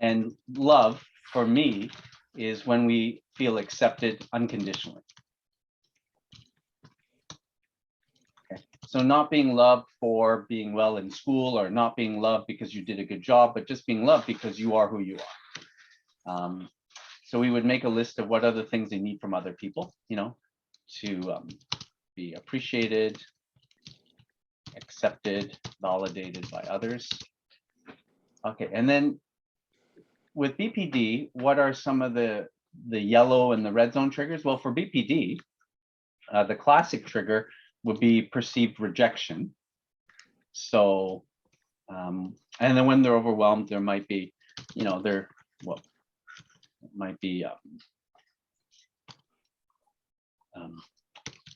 And love, for me, is when we feel accepted unconditionally. Okay. So not being loved for being well in school, or not being loved because you did a good job, but just being loved because you are who you are. So we would make a list of what other things they need from other people, you know, to be appreciated, accepted, validated by others. Okay, and then with BPD, what are some of the yellow and the red zone triggers? Well, for BPD, the classic trigger would be perceived rejection. So, and then when they're overwhelmed, there might be, you know, it might be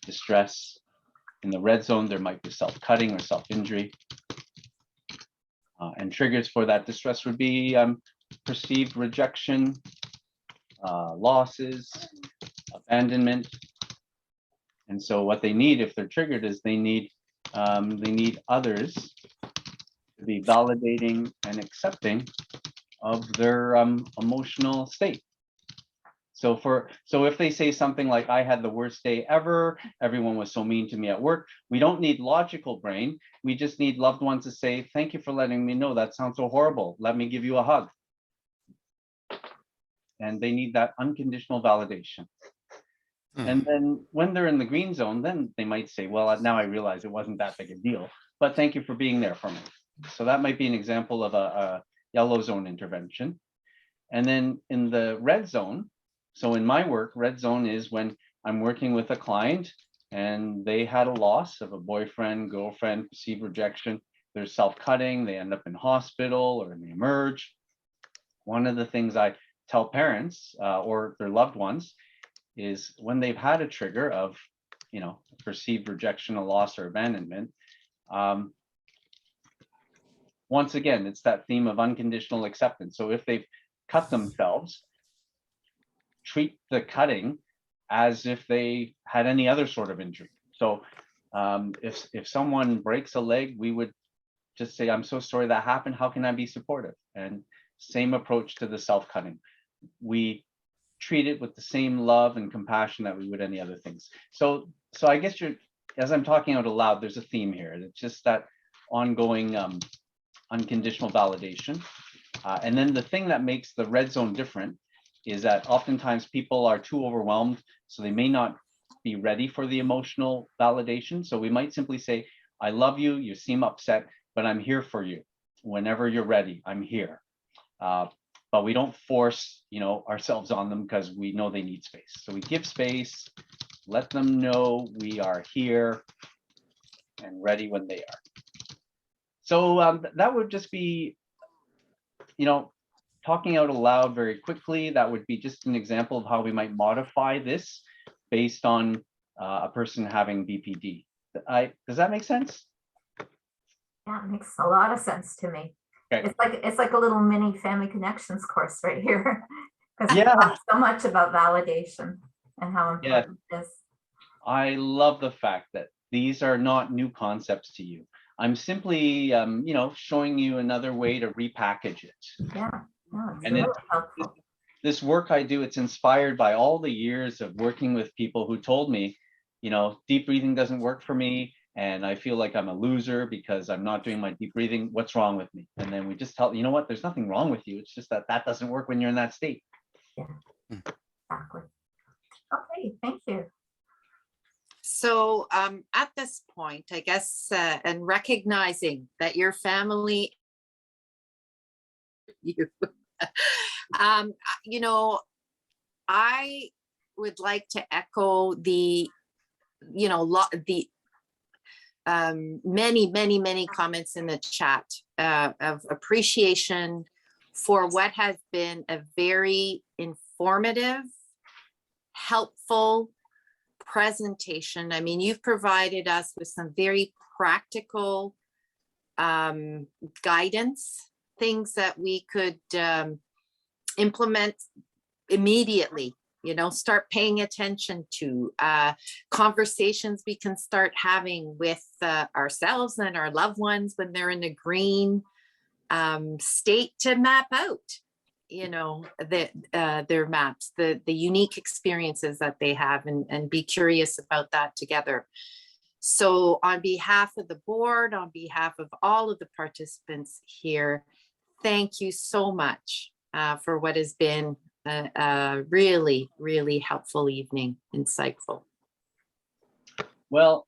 distress. In the red zone, there might be self-cutting or self-injury. And triggers for that distress would be perceived rejection, losses, abandonment. And so what they need, if they're triggered, is they need others to be validating and accepting of their emotional state. So if they say something like, I had the worst day ever, everyone was so mean to me at work, we don't need logical brain. We just need loved ones to say, thank you for letting me know, that sounds so horrible. Let me give you a hug. And they need that unconditional validation. And then when they're in the green zone, then they might say, well, now I realize it wasn't that big a deal, but thank you for being there for me. So that might be an example of a yellow zone intervention. And then in the red zone, so in my work, red zone is when I'm working with a client and they had a loss of a boyfriend, girlfriend, perceived rejection. there's self-cutting, they end up in hospital or they emerge. One of the things I tell parents or their loved ones is when they've had a trigger of, perceived rejection, or loss, or abandonment, once again, it's that theme of unconditional acceptance. So if they've cut themselves, treat the cutting as if they had any other sort of injury. So if someone breaks a leg, we would just say, I'm so sorry that happened. How can I be supportive? And same approach to the self-cutting. We treat it with the same love and compassion that we would any other things. So I guess as I'm talking out aloud, there's a theme here. It's just that ongoing unconditional validation. And then the thing that makes the red zone different is that oftentimes people are too overwhelmed, so they may not be ready for the emotional validation. So we might simply say, I love you, you seem upset, but I'm here for you. Whenever you're ready, I'm here. But we don't force, ourselves on them because we know they need space. So we give space, let them know we are here and ready when they are. So that would just be, talking out aloud very quickly. That would be just an example of how we might modify this based on a person having BPD. Does that make sense? Yeah, it makes a lot of sense to me. Okay. It's like a little mini Family Connections course right here. Because we Yeah. talk so much about validation and how important it is. I love the fact that these are not new concepts to you. I'm simply, showing you another way to repackage it. Yeah, no, it's And really helpful. This work I do, it's inspired by all the years of working with people who told me, deep breathing doesn't work for me, and I feel like I'm a loser because I'm not doing my deep breathing. What's wrong with me? And then we just tell, what, there's nothing wrong with you. It's just that doesn't work when you're in that state. Yeah, exactly. Okay, thank you. So at this point, I guess, and recognizing that your family, I would like to echo the, many comments in the chat of appreciation for what has been a very informative, helpful presentation. I mean, you've provided us with some very practical guidance, things that we could implement immediately, start paying attention to, conversations we can start having with ourselves and our loved ones when they're in a green state to map out, their maps, the unique experiences that they have, and be curious about that together. So on behalf of the board, on behalf of all of the participants here, thank you so much for what has been a really, really helpful evening, insightful. Well,